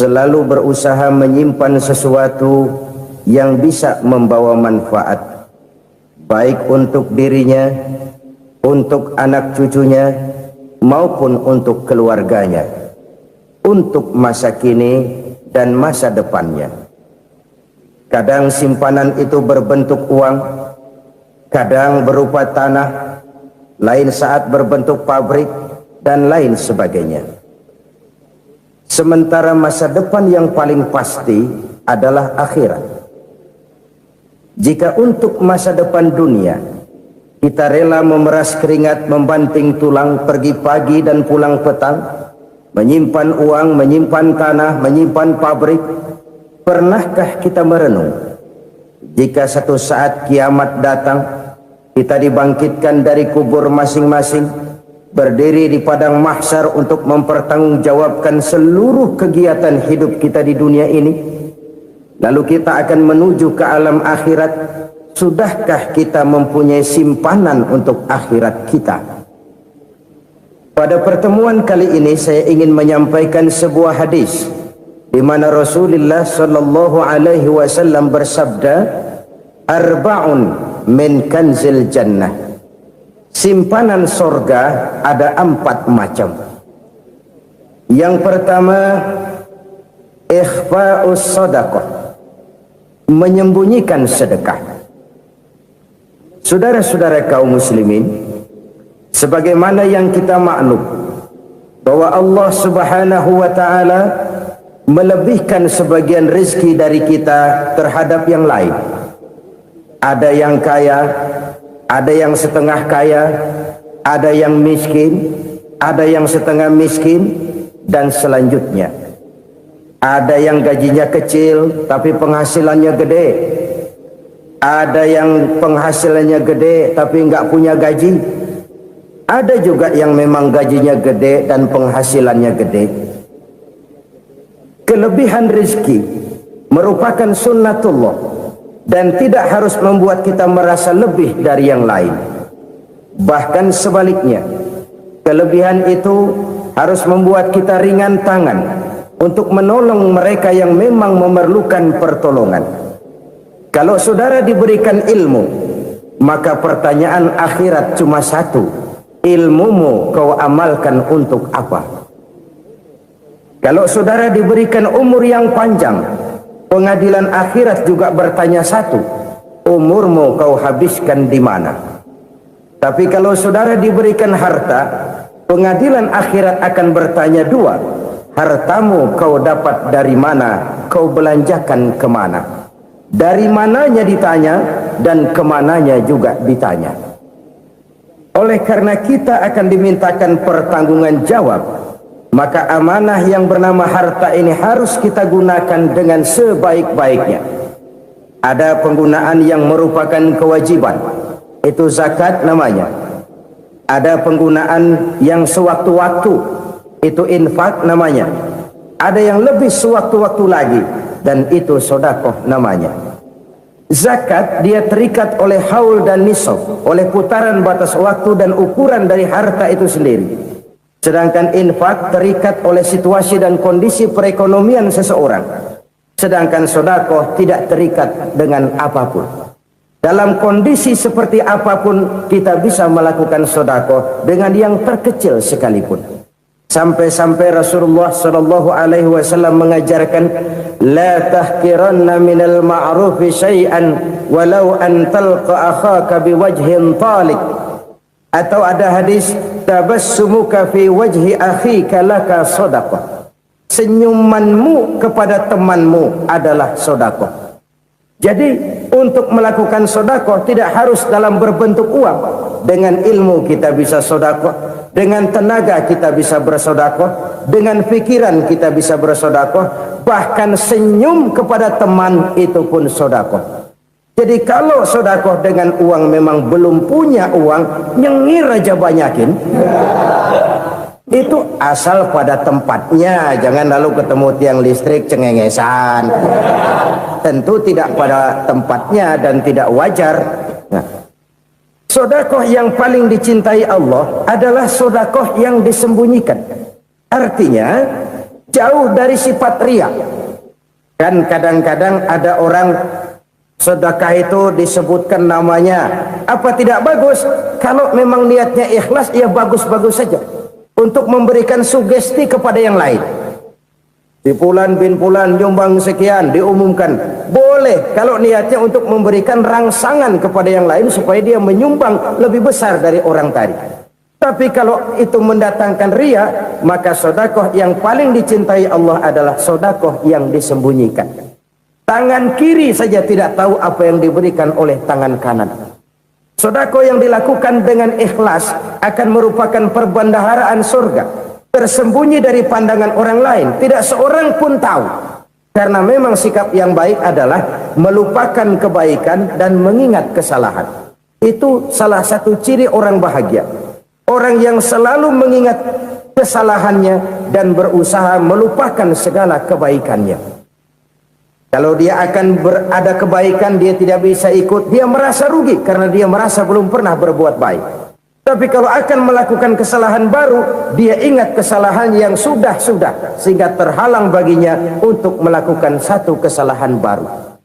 selalu berusaha menyimpan sesuatu yang bisa membawa manfaat, baik untuk dirinya, untuk anak cucunya, maupun untuk keluarganya, untuk masa kini dan masa depannya. Kadang simpanan itu berbentuk uang, kadang berupa tanah, lain saat berbentuk pabrik, dan lain sebagainya. Sementara masa depan yang paling pasti adalah akhirat. Jika untuk masa depan dunia kita rela memeras keringat, membanting tulang, pergi pagi dan pulang petang, menyimpan uang, menyimpan tanah, menyimpan pabrik, pernahkah kita merenung jika satu saat kiamat datang, kita dibangkitkan dari kubur masing-masing, berdiri di padang mahsyar untuk mempertanggungjawabkan seluruh kegiatan hidup kita di dunia ini, lalu kita akan menuju ke alam akhirat? Sudahkah kita mempunyai simpanan untuk akhirat kita? Pada pertemuan kali ini saya ingin menyampaikan sebuah hadis di mana Rasulullah sallallahu alaihi wasallam bersabda, arba'un min kanzil jannah. Simpanan sorga ada 4 macam. Yang pertama, ikhfa'us sadaqah, menyembunyikan sedekah. Saudara-saudara kaum muslimin, sebagaimana yang kita maklum bahwa Allah Subhanahu wa taala melebihkan sebagian rezeki dari kita terhadap yang lain. Ada yang kaya, ada yang setengah kaya, ada yang miskin, ada yang setengah miskin, dan selanjutnya. Ada yang gajinya kecil tapi penghasilannya gede. Ada yang penghasilannya gede tapi nggak punya gaji. Ada juga yang memang gajinya gede dan penghasilannya gede. Kelebihan rezeki merupakan sunnatullah dan tidak harus membuat kita merasa lebih dari yang lain. Bahkan sebaliknya, kelebihan itu harus membuat kita ringan tangan untuk menolong mereka yang memang memerlukan pertolongan. Kalau saudara diberikan ilmu, maka pertanyaan akhirat cuma satu: ilmumu kau amalkan untuk apa? Kalau saudara diberikan umur yang panjang, pengadilan akhirat juga bertanya satu: umurmu kau habiskan di mana? Tapi kalau saudara diberikan harta, pengadilan akhirat akan bertanya dua: hartamu kau dapat dari mana? Kau belanjakan kemana? Dari mananya ditanya, dan kemananya juga ditanya. Oleh karena kita akan dimintakan pertanggungan jawab, maka amanah yang bernama harta ini harus kita gunakan dengan sebaik-baiknya. Ada penggunaan yang merupakan kewajiban, itu zakat namanya. Ada penggunaan yang sewaktu-waktu, itu infak namanya. Ada yang lebih sewaktu-waktu lagi, dan itu sedekah namanya. Zakat dia terikat oleh haul dan nisab, oleh putaran batas waktu dan ukuran dari harta itu sendiri. Sedangkan infak terikat oleh situasi dan kondisi perekonomian seseorang. Sedangkan sedekah tidak terikat dengan apapun. Dalam kondisi seperti apapun kita bisa melakukan sedekah dengan yang terkecil sekalipun. Sampai-sampai Rasulullah sallallahu alaihi wasallam mengajarkan, la tahqiranna minal ma'rufi syai'an walau an talqa akhaka biwajhin talik. Atau ada hadis, tabassumuka fi wajhi akhika laka shadaqah. Senyumanmu kepada temanmu adalah sedekah. Jadi untuk melakukan sedekah tidak harus dalam berbentuk uang. Dengan ilmu kita bisa sedekah, dengan tenaga kita bisa bersedekah, dengan pikiran kita bisa bersedekah, bahkan senyum kepada teman itu pun sedekah. Jadi kalau sedekah dengan uang memang belum punya uang, nyengir aja banyakin. Itu asal pada tempatnya, jangan lalu ketemu tiang listrik cengengesan. Tentu tidak pada tempatnya dan tidak wajar. Nah, sedekah yang paling dicintai Allah adalah sedekah yang disembunyikan. Artinya, jauh dari sifat riya. Kan kadang-kadang ada orang sedekah itu disebutkan namanya, apa tidak bagus? Kalau memang niatnya ikhlas, ya bagus-bagus saja untuk memberikan sugesti kepada yang lain. Di Fulan bin Fulan nyumbang sekian, diumumkan. Boleh kalau niatnya untuk memberikan rangsangan kepada yang lain supaya dia menyumbang lebih besar dari orang tadi. Tapi kalau itu mendatangkan riya, maka sedekah yang paling dicintai Allah adalah sedekah yang disembunyikan. Tangan kiri saja tidak tahu apa yang diberikan oleh tangan kanan. Sedekah yang dilakukan dengan ikhlas akan merupakan perbendaharaan surga, tersembunyi dari pandangan orang lain, tidak seorang pun tahu. Karena memang sikap yang baik adalah melupakan kebaikan dan mengingat kesalahan. Itu salah satu ciri orang bahagia. Orang yang selalu mengingat kesalahannya dan berusaha melupakan segala kebaikannya. Kalau dia akan berada kebaikan, dia tidak bisa ikut, dia merasa rugi karena dia merasa belum pernah berbuat baik. Tapi kalau akan melakukan kesalahan baru, dia ingat kesalahan yang sudah-sudah, sehingga terhalang baginya untuk melakukan satu kesalahan baru.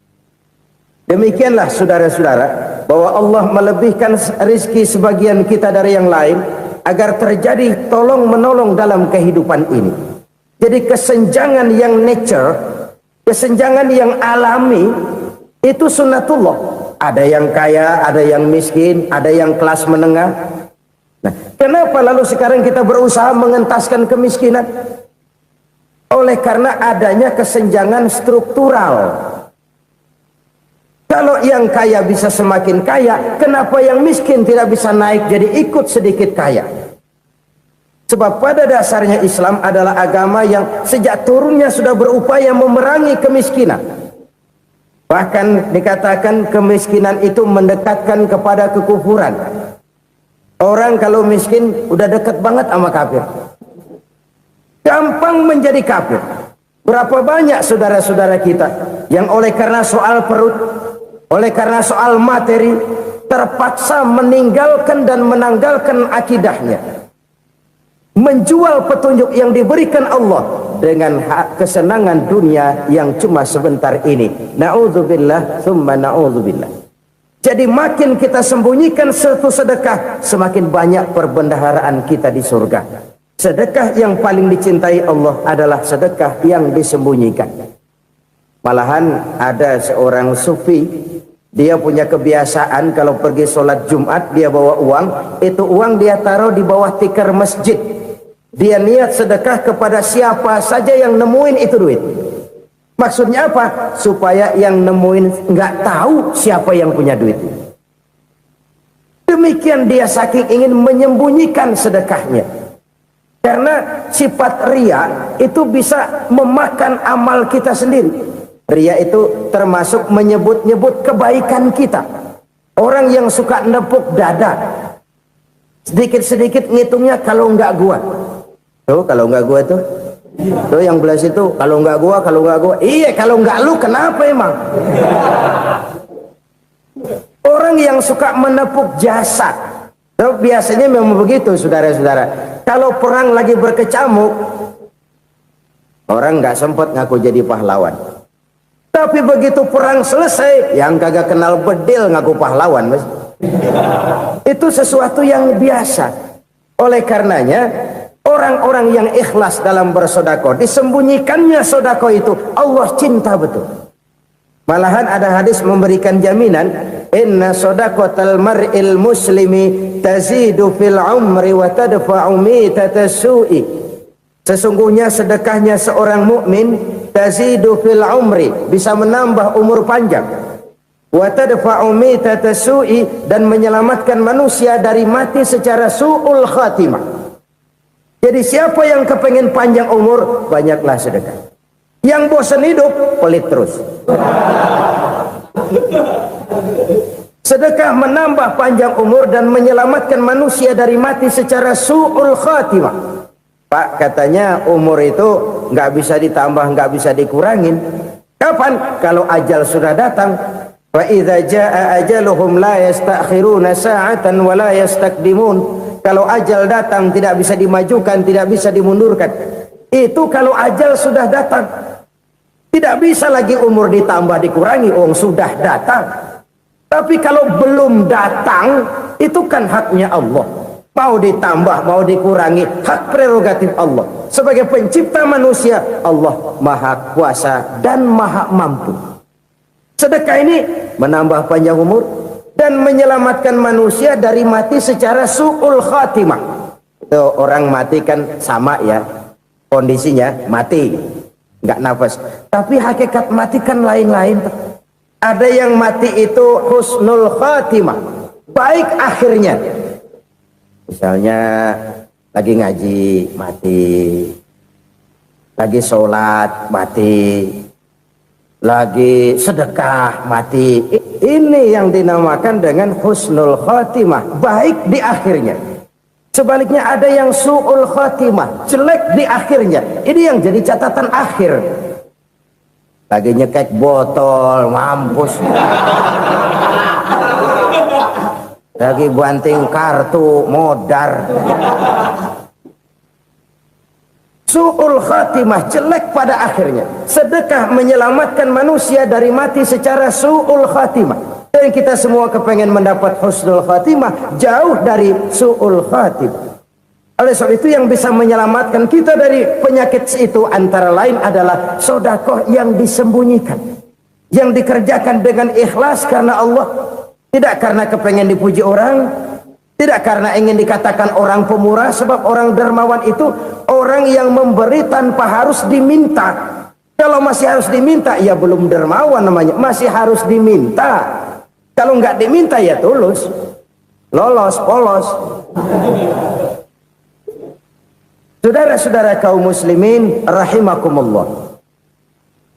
Demikianlah saudara-saudara, bahwa Allah melebihkan rizki sebagian kita dari yang lain, agar terjadi tolong-menolong dalam kehidupan ini. Jadi kesenjangan yang nature, kesenjangan yang alami, itu sunnatullah. Ada yang kaya, ada yang miskin, ada yang kelas menengah. Nah, kenapa lalu sekarang kita berusaha mengentaskan kemiskinan? Oleh karena adanya kesenjangan struktural. Kalau yang kaya bisa semakin kaya, kenapa yang miskin tidak bisa naik jadi ikut sedikit kaya? Sebab pada dasarnya Islam adalah agama yang sejak turunnya sudah berupaya memerangi kemiskinan. Bahkan dikatakan kemiskinan itu mendekatkan kepada kekufuran. Orang kalau miskin udah dekat banget sama kafir. Gampang menjadi kafir. Berapa banyak saudara-saudara kita yang oleh karena soal perut, oleh karena soal materi, terpaksa meninggalkan dan menanggalkan akidahnya, menjual petunjuk yang diberikan Allah dengan kesenangan dunia yang cuma sebentar ini. Na'udzubillah thumma na'udzubillah. Jadi makin kita sembunyikan satu sedekah, semakin banyak perbendaharaan kita di surga. Sedekah yang paling dicintai Allah adalah sedekah yang disembunyikan. Malahan ada seorang sufi, dia punya kebiasaan kalau pergi sholat Jumat dia bawa uang, itu uang dia taruh di bawah tikar masjid. Dia niat sedekah kepada siapa saja yang nemuin itu duit. Maksudnya apa? Supaya yang nemuin nggak tahu siapa yang punya duit. Demikian dia saking ingin menyembunyikan sedekahnya. Karena sifat riya itu bisa memakan amal kita sendiri. Riya itu termasuk menyebut-nyebut kebaikan kita. Orang yang suka nepuk dada, sedikit-sedikit ngitungnya kalau nggak gua. Tuh kalau nggak gua tuh. Tuh yang belas itu kalau nggak gua, kalau nggak gua. Iya kalau nggak lu kenapa emang? Orang yang suka menepuk jasad, tuh biasanya memang begitu saudara-saudara. Kalau perang lagi berkecamuk, orang nggak sempat ngaku jadi pahlawan. Tapi begitu perang selesai, yang kagak kenal bedil ngaku pahlawan, mas. Itu sesuatu yang biasa. Oleh karenanya, orang-orang yang ikhlas dalam bersedekah, disembunyikannya sedekah itu Allah cinta betul. Malahan ada hadis memberikan jaminan, inna shadaqatal mar'il muslimi tazidu fil umri wa tadfa'u mitatas su'i. Sesungguhnya sedekahnya seorang mukmin tazidu fil umri, bisa menambah umur panjang, wa tadfa'u mitatas su'i, dan menyelamatkan manusia dari mati secara su'ul khatimah. Jadi siapa yang kepengen panjang umur, banyaklah sedekah. Yang bosan hidup, pelit terus. Sedekah menambah panjang umur dan menyelamatkan manusia dari mati secara su'ul khatimah. Pak, katanya umur itu nggak bisa ditambah, nggak bisa dikurangin. Kapan? Kalau ajal sudah datang. Wa idza jaa ajaluhum la yastakhiruna sa'atan wa la yastaqdimun. Kalau ajal datang tidak bisa dimajukan, tidak bisa dimundurkan. Itu kalau ajal sudah datang. Tidak bisa lagi umur ditambah dikurangi, sudah datang. Tapi kalau belum datang, itu kan haknya Allah. Mau ditambah, mau dikurangi, hak prerogatif Allah. Sebagai pencipta manusia, Allah Maha Kuasa dan Maha Mampu. Sedekah ini menambah panjang umur dan menyelamatkan manusia dari mati secara su'ul khatimah. Itu orang mati kan sama ya, kondisinya mati, nggak nafas. Tapi hakikat mati kan lain-lain. Ada yang mati itu husnul khatimah, baik akhirnya. Misalnya lagi ngaji mati, lagi sholat mati, lagi sedekah mati. Ini yang dinamakan dengan husnul khatimah, baik di akhirnya. Sebaliknya ada yang su'ul khatimah, jelek di akhirnya. Ini yang jadi catatan akhir. Lagi nyekek botol, mampus. Lagi banting kartu, modar. Su'ul khatimah, jelek pada akhirnya. Sedekah menyelamatkan manusia dari mati secara su'ul khatimah. Dan kita semua kepengen mendapat husnul khatimah, jauh dari su'ul khatimah. Oleh sebab itu yang bisa menyelamatkan kita dari penyakit itu antara lain adalah sedekah yang disembunyikan, yang dikerjakan dengan ikhlas karena Allah, tidak karena kepengen dipuji orang, tidak karena ingin dikatakan orang pemurah. Sebab orang dermawan itu orang yang memberi tanpa harus diminta. Kalau masih harus diminta, ya belum dermawan namanya, masih harus diminta. Kalau nggak diminta ya tulus, lolos, polos. Saudara-saudara kaum muslimin rahimakumullah,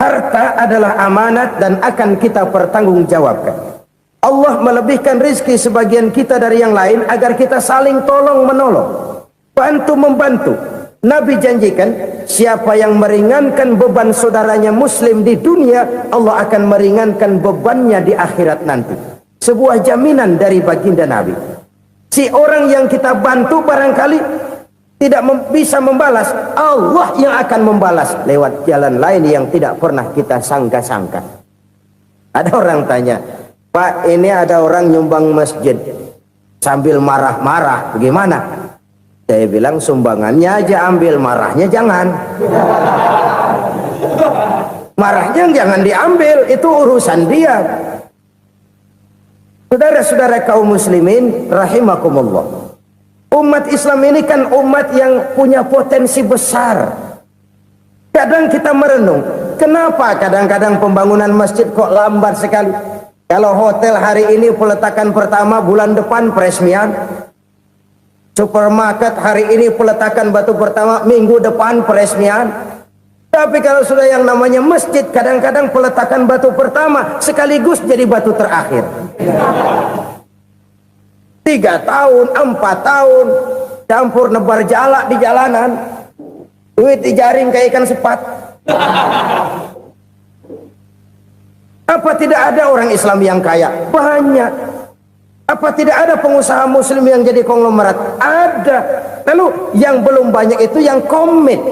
harta adalah amanat dan akan kita pertanggungjawabkan. Allah melebihkan rizki sebagian kita dari yang lain agar kita saling tolong menolong, bantu membantu. Nabi janjikan siapa yang meringankan beban saudaranya muslim di dunia, Allah akan meringankan bebannya di akhirat nanti. Sebuah jaminan dari baginda Nabi. Si orang yang kita bantu barangkali tidak bisa membalas, Allah yang akan membalas lewat jalan lain yang tidak pernah kita sangka-sangka. Ada orang tanya, Pak, ini ada orang nyumbang masjid sambil marah-marah, bagaimana? Saya bilang sumbangannya aja ambil, marahnya jangan. Marahnya jangan diambil, itu urusan dia. Saudara-saudara kaum muslimin rahimakumullah, umat Islam ini kan umat yang punya potensi besar. Kadang kita merenung, kenapa kadang-kadang pembangunan masjid kok lambat sekali? Kalau hotel hari ini peletakan pertama, bulan depan peresmian. Supermarket hari ini peletakan batu pertama, minggu depan peresmian. Tapi kalau sudah yang namanya masjid, kadang-kadang peletakan batu pertama sekaligus jadi batu terakhir. 3 tahun, 4 tahun, campur nebar jalak di jalanan, duit dijaring kayak ikan sepat. Apa tidak ada orang Islam yang kaya? Banyak. Apa tidak ada pengusaha muslim yang jadi konglomerat? Ada. Lalu yang belum banyak itu yang komit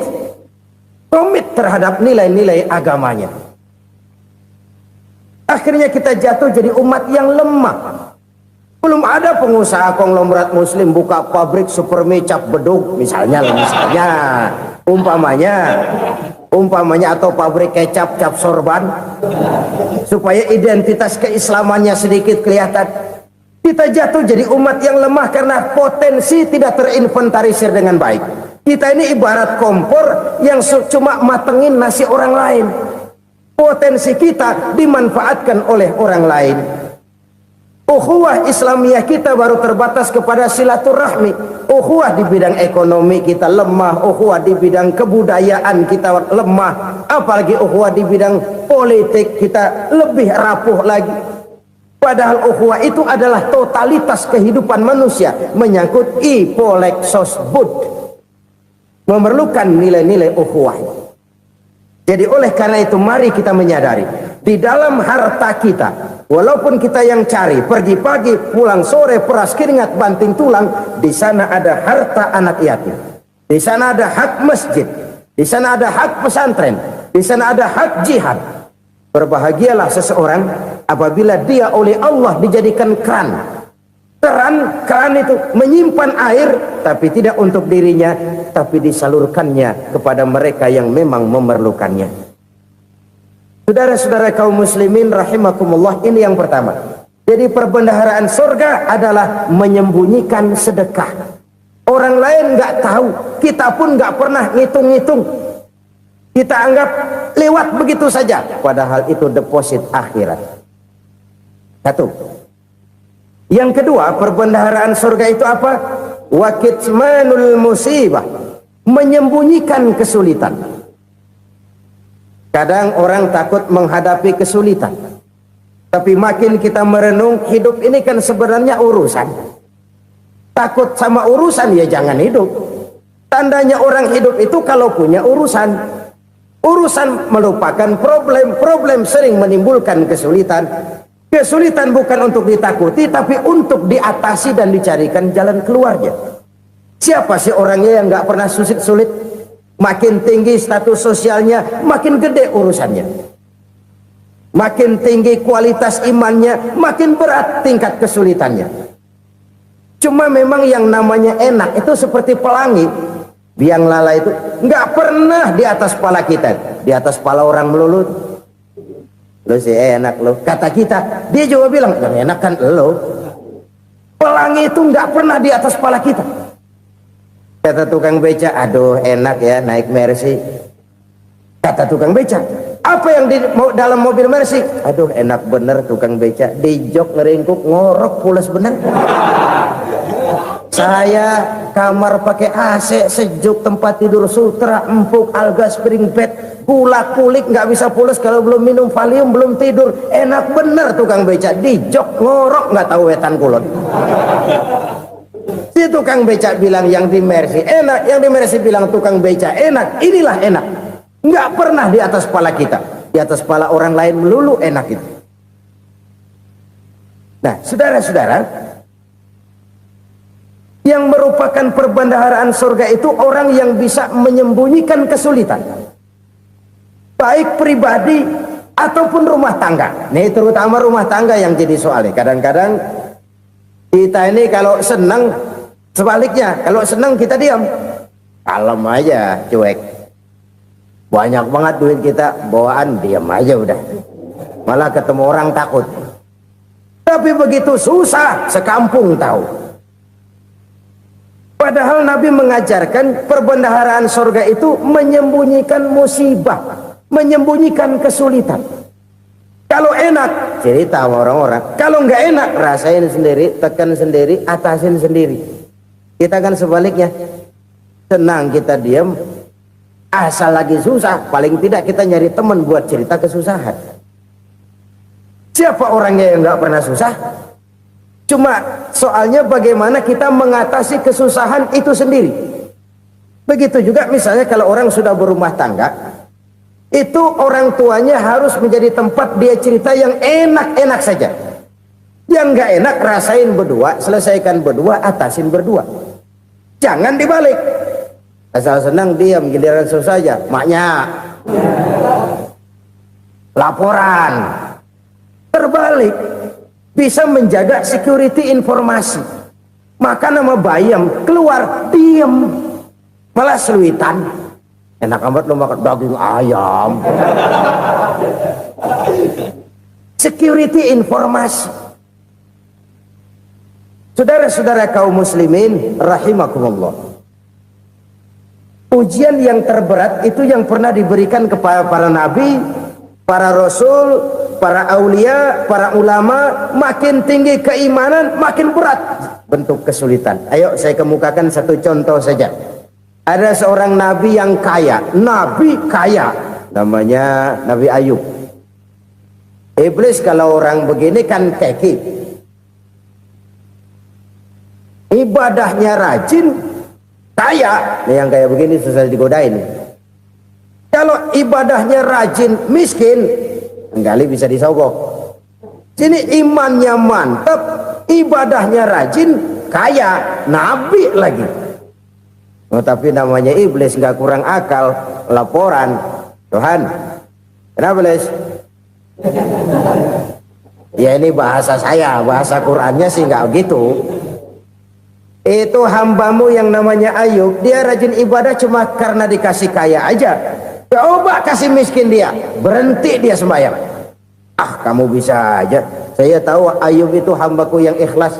terhadap nilai-nilai agamanya. Akhirnya kita jatuh jadi umat yang lemah. Belum ada pengusaha konglomerat muslim buka pabrik supermi cap bedug misalnya umpamanya atau pabrik kecap cap sorban supaya identitas keislamannya sedikit kelihatan. Kita jatuh jadi umat yang lemah karena potensi tidak terinventarisir dengan baik. Kita ini ibarat kompor yang cuma matengin nasi orang lain. Potensi kita dimanfaatkan oleh orang lain. Ukhuwah Islamiyah kita baru terbatas kepada silaturahmi. Ukhuwah di bidang ekonomi kita lemah, ukhuwah di bidang kebudayaan kita lemah, apalagi ukhuwah di bidang politik kita lebih rapuh lagi. Padahal ukhuwah itu adalah totalitas kehidupan manusia, menyangkut ipolek sosbud, memerlukan nilai-nilai ukhuwah. Jadi oleh karena itu mari kita menyadari, di dalam harta kita, walaupun kita yang cari, pergi pagi, pulang sore, peras keringat, banting tulang, di sana ada harta anak yatim. Di sana ada hak masjid. di sana ada hak pesantren, di sana ada hak jihad. Berbahagialah seseorang apabila dia oleh Allah dijadikan keran. Keran itu menyimpan air, tapi tidak untuk dirinya, tapi disalurkannya kepada mereka yang memang memerlukannya. Saudara-saudara kaum muslimin rahimakumullah, ini yang pertama. Jadi perbendaharaan surga adalah menyembunyikan sedekah. Orang lain nggak tahu, kita pun nggak pernah ngitung-ngitung. Kita anggap lewat begitu saja, padahal itu deposit akhirat. Satu. Yang kedua, perbendaharaan surga itu apa? Wa kitmanul musibah, menyembunyikan kesulitan. Kadang orang takut menghadapi kesulitan, tapi makin kita merenung, hidup ini kan sebenarnya urusan. Takut sama urusan, ya jangan hidup. Tandanya orang hidup itu kalau punya urusan. Urusan melupakan problem, problem sering menimbulkan kesulitan. Kesulitan bukan untuk ditakuti, tapi untuk diatasi dan dicarikan jalan keluarnya. Siapa sih orangnya yang nggak pernah sulit-sulit? Makin tinggi status sosialnya, makin gede urusannya. Makin tinggi kualitas imannya, makin berat tingkat kesulitannya. Cuma memang yang namanya enak itu seperti pelangi. Biang lala itu nggak pernah di atas kepala kita, di atas kepala orang melulu. Lo sih enak lo, kata kita. Dia juga bilang yang enak kan lo. Pelangi itu nggak pernah di atas kepala kita. Kata tukang beca, aduh enak ya naik Mercy. Kata tukang beca, apa yang di dalam mobil Mercy? Aduh enak bener tukang beca, di jok ngeringkuk ngorok pulas bener. Saya kamar pakai AC sejuk, tempat tidur sutra empuk, alga spring bed, gula kulik nggak bisa pulas kalau belum minum Valium, belum tidur. Enak bener tukang beca, di jok ngorok nggak tahu wetan kulon. Si tukang beca bilang yang di Mercy enak, yang di Mercy bilang tukang beca enak. Inilah enak, nggak pernah di atas kepala kita, di atas kepala orang lain melulu enak itu. Nah saudara-saudara, yang merupakan perbendaharaan surga itu orang yang bisa menyembunyikan kesulitan, baik pribadi ataupun rumah tangga. Nih terutama rumah tangga yang jadi soalnya. Kadang-kadang kita ini kalau senang, sebaliknya kalau senang kita diam, kalem aja, cuek. Banyak banget duit kita bawaan, diam aja udah. Malah ketemu orang takut. Tapi begitu susah, sekampung tahu. Padahal Nabi mengajarkan perbendaharaan surga itu menyembunyikan musibah, menyembunyikan kesulitan. Kalau enak, cerita sama orang-orang. Kalau nggak enak, rasain sendiri, tekan sendiri, atasin sendiri. Kita kan sebaliknya. Senang kita diam, asal lagi susah, paling tidak kita nyari teman buat cerita kesusahan. Siapa orangnya yang nggak pernah susah? Cuma soalnya bagaimana kita mengatasi kesusahan itu sendiri. Begitu juga misalnya kalau orang sudah berumah tangga, itu orang tuanya harus menjadi tempat dia cerita yang enak-enak saja. Yang nggak enak rasain berdua, selesaikan berdua, atasin berdua. Jangan dibalik. Asal senang diam, giliran susah saja. Maknya laporan. Terbalik. Bisa menjaga security informasi. Maka nama bayam keluar diam, malah seluitan. Enak amat lo makan daging ayam. Security informasi. Saudara-saudara kaum muslimin rahimakumullah, ujian yang terberat itu yang pernah diberikan kepada para nabi, para rasul, para aulia, para ulama. Makin tinggi keimanan, makin berat bentuk kesulitan. Ayo saya kemukakan satu contoh saja. Ada seorang nabi yang kaya, nabi kaya, namanya Nabi Ayub. Iblis kalau orang begini kan keki, ibadahnya rajin, kaya. Nih yang kayak begini susah digodain. Kalau ibadahnya rajin, miskin, kali bisa disogok. Sini imannya mantap, ibadahnya rajin, kaya, nabi lagi. Oh, tapi namanya iblis nggak kurang akal, laporan, Tuhan, kenapa Les? Ya ini bahasa saya, bahasa Qurannya sih nggak gitu. Itu hambamu yang namanya Ayub, dia rajin ibadah cuma karena dikasih kaya aja. Coba kasih miskin dia, berhenti dia sembahyang. Ah, kamu bisa aja. Saya tahu Ayub itu hambaku yang ikhlas.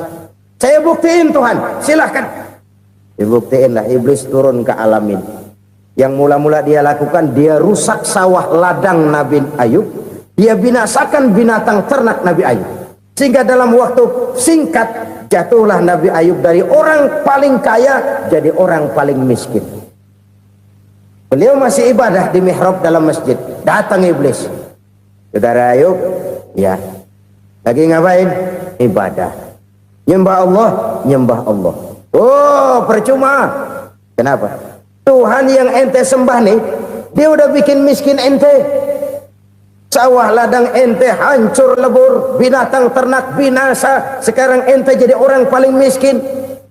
Saya buktiin Tuhan, silahkan. Dibuktiinlah, iblis turun ke alamin. Yang mula-mula dia lakukan, dia rusak sawah ladang Nabi Ayub. Dia binasakan binatang ternak Nabi Ayub. Sehingga dalam waktu singkat, jatuhlah Nabi Ayub dari orang paling kaya jadi orang paling miskin. Beliau masih ibadah di mihrab dalam masjid. Datang iblis. Saudara Ayub, ya, lagi ngapain? Ibadah. Nyembah Allah, nyembah Allah. Oh, percuma. Kenapa? Tuhan yang ente sembah nih, dia udah bikin miskin ente. Sawah ladang ente hancur lebur, binatang ternak binasa. Sekarang ente jadi orang paling miskin.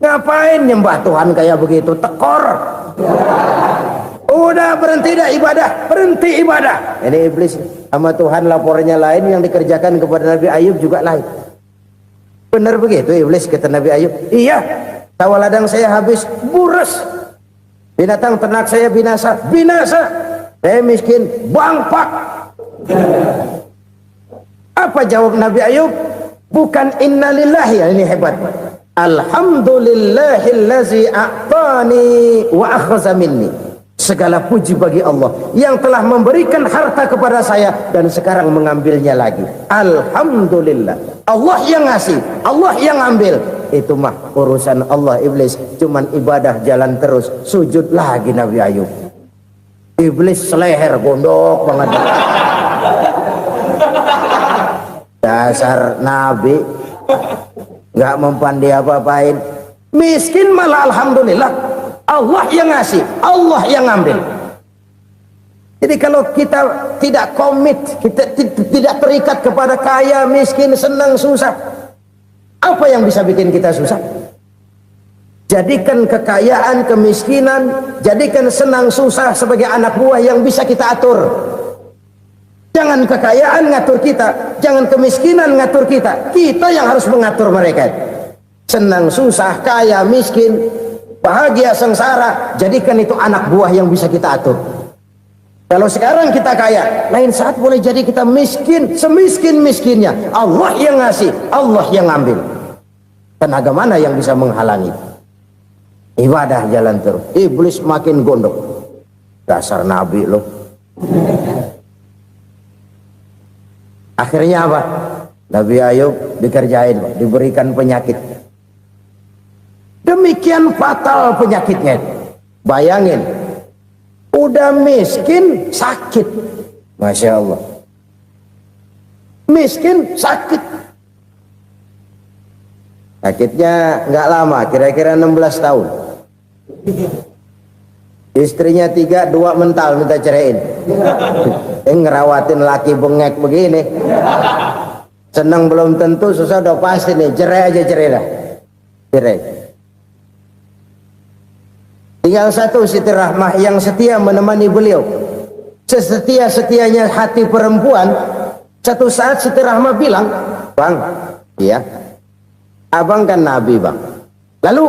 Ngapain nyembah Tuhan kayak begitu? Tekor. Udah berhenti dah ibadah, berhenti ibadah. Ini iblis sama Tuhan laporannya lain, yang dikerjakan kepada Nabi Ayub juga lain. Benar begitu iblis kata Nabi Ayub? Iya. Sawah ladang saya habis, buras. Binatang ternak saya binasa, binasa. Saya miskin, bangpak. Apa jawab Nabi Ayub? Bukan innalillahi, ya, ini hebat. Alhamdulillahillazi a'tani wa akhza minni. Segala puji bagi Allah yang telah memberikan harta kepada saya dan sekarang mengambilnya lagi. Alhamdulillah. Allah yang ngasih, Allah yang ambil. Itu mah urusan Allah. Iblis cuman ibadah jalan terus, sujud lagi Nabi Ayub. Iblis seleher gondok banget. Dasar Nabi nggak mempan dia apa-apain. Miskin malah alhamdulillah. Allah yang ngasih, Allah yang ngambil. Jadi kalau kita tidak komit, kita tidak terikat kepada kaya, miskin, senang, susah, apa yang bisa bikin kita susah? Jadikan kekayaan, kemiskinan, jadikan senang, susah sebagai anak buah yang bisa kita atur. Jangan kekayaan ngatur kita, jangan kemiskinan ngatur kita. Kita yang harus mengatur mereka. Senang, susah, kaya, miskin, bahagia, sengsara, jadikan itu anak buah yang bisa kita atur. Kalau sekarang kita kaya, lain saat boleh jadi kita miskin, semiskin-miskinnya. Allah yang ngasih, Allah yang ngambil. Tenaga mana yang bisa menghalangi? Ibadah jalan terus. Iblis makin gondok. Dasar Nabi loh. Akhirnya apa? Nabi Ayub dikerjain, diberikan penyakit. Demikian fatal penyakitnya. Bayangin, udah miskin sakit. Masya Allah. Miskin sakit. Sakitnya nggak lama, kira-kira 16 tahun. Istrinya 3, 2 mental minta ceraiin. Ngerawatin laki bengek begini. Senang belum tentu, susah udah pasti nih. Cerai aja, cerai dah. Cerai. Tinggal satu Siti Rahmah yang setia menemani beliau. Sesetia-setianya hati perempuan. Satu saat Siti Rahmah bilang, "Bang, iya, abang kan Nabi bang. Lalu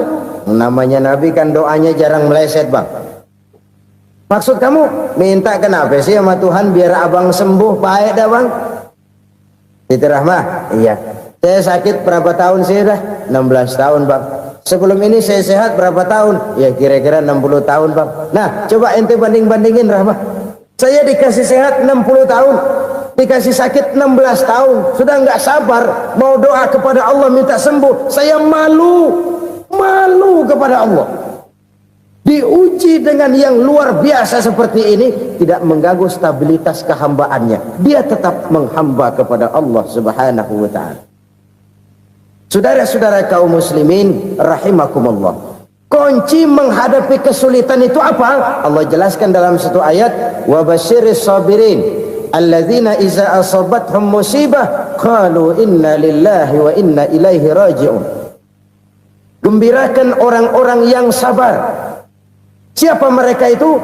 namanya Nabi kan doanya jarang meleset bang. Maksud kamu minta kenapa sih sama Tuhan biar abang sembuh baik dah bang?" Siti Rahmah, iya. Saya sakit berapa tahun sih dah? 16 tahun bang. Sebelum ini saya sehat berapa tahun? Ya kira-kira 60 tahun bang. Nah coba ente banding-bandingin Rahmah. Saya dikasih sehat 60 tahun, dikasih sakit 16 tahun. Sudah nggak sabar mau doa kepada Allah minta sembuh. Saya malu kepada Allah. Diuji dengan yang luar biasa seperti ini, tidak mengganggu stabilitas kehambaannya. Dia tetap menghamba kepada Allah Subhanahu wa ta'ala. Saudara-saudara kaum muslimin rahimakumullah. Kunci menghadapi kesulitan itu apa? Allah jelaskan dalam satu ayat, wa basyiris sabirin alladzina iza asabathum musibah qalu inna lillahi wa inna ilaihi raji'un. Gembirakan orang-orang yang sabar Siapa mereka itu?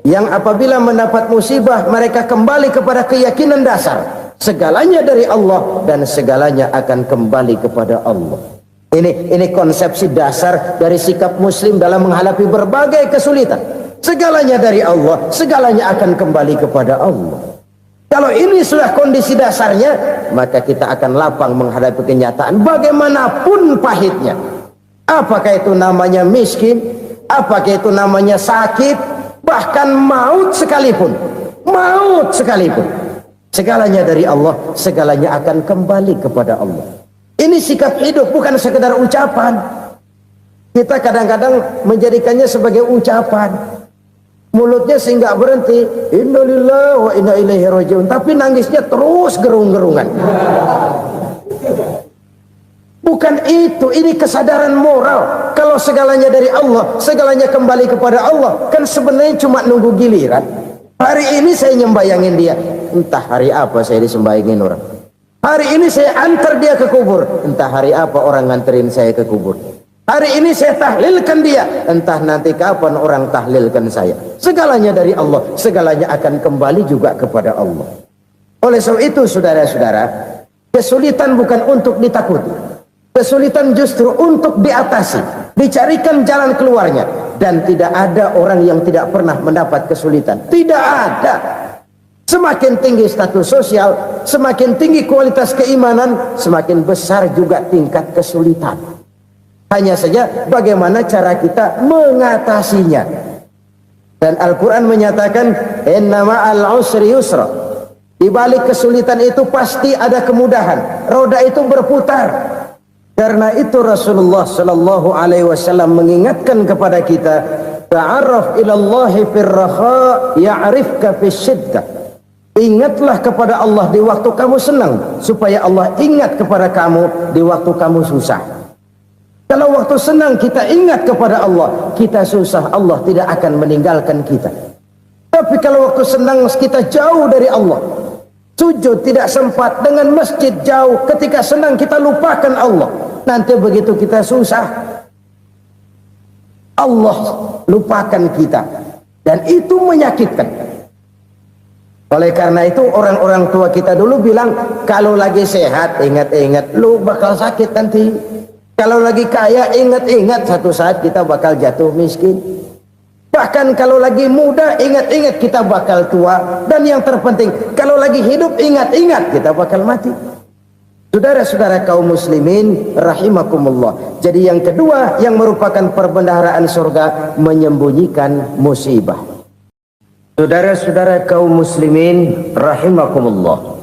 Yang apabila mendapat musibah mereka kembali kepada keyakinan dasar, segalanya dari Allah dan segalanya akan kembali kepada Allah. Ini konsepsi dasar dari sikap muslim dalam menghadapi berbagai kesulitan. Segalanya dari Allah, segalanya akan kembali kepada Allah. Kalau ini sudah kondisi dasarnya, maka kita akan lapang menghadapi kenyataan bagaimanapun pahitnya. Apakah itu namanya miskin, apakah itu namanya sakit, bahkan maut sekalipun. Maut sekalipun. Segalanya dari Allah, segalanya akan kembali kepada Allah. Ini sikap hidup, bukan sekedar ucapan. Kita kadang-kadang menjadikannya sebagai ucapan. Mulutnya sehingga berhenti, innalillahi wa inna ilaihi rajiun, tapi nangisnya terus gerung-gerungan. Bukan itu, ini kesadaran moral. Kalau segalanya dari Allah, segalanya kembali kepada Allah, kan sebenarnya cuma nunggu giliran. Hari ini saya nyembayangin dia, entah hari apa saya disembayangin orang. Hari ini saya antar dia ke kubur, entah hari apa orang nganterin saya ke kubur. Hari ini saya tahlilkan dia, entah nanti kapan orang tahlilkan saya. Segalanya dari Allah, segalanya akan kembali juga kepada Allah. Oleh sebab itu saudara-saudara, kesulitan bukan untuk ditakuti. Kesulitan justru untuk diatasi, dicarikan jalan keluarnya. Dan tidak ada orang yang tidak pernah mendapat kesulitan. Tidak ada. Semakin tinggi status sosial, semakin tinggi kualitas keimanan, semakin besar juga tingkat kesulitan. Hanya saja bagaimana cara kita mengatasinya. Dan Al-Quran menyatakan, inna ma'al usri yusra. Di balik kesulitan itu pasti ada kemudahan. Roda itu berputar. Karena itu Rasulullah sallallahu alaihi wasallam mengingatkan kepada kita, ta'arraf ilallahi firraha ya'rifka fisyiddah. Ingatlah kepada Allah di waktu kamu senang, supaya Allah ingat kepada kamu di waktu kamu susah. Kalau waktu senang kita ingat kepada Allah, kita susah, Allah tidak akan meninggalkan kita. Tapi kalau waktu senang kita jauh dari Allah, sujud tidak sempat, dengan masjid jauh, ketika senang kita lupakan Allah. Nanti begitu kita susah, Allah lupakan kita, dan itu menyakitkan. Oleh karena itu orang-orang tua kita dulu bilang, kalau lagi sehat ingat-ingat lu bakal sakit nanti. Kalau lagi kaya ingat-ingat satu saat kita bakal jatuh miskin. Bahkan kalau lagi muda ingat-ingat kita bakal tua. Dan yang terpenting, kalau lagi hidup ingat-ingat kita bakal mati. Saudara-saudara kaum muslimin rahimakumullah. Jadi yang kedua yang merupakan perbendaharaan surga, menyembunyikan musibah. Saudara-saudara kaum muslimin rahimakumullah.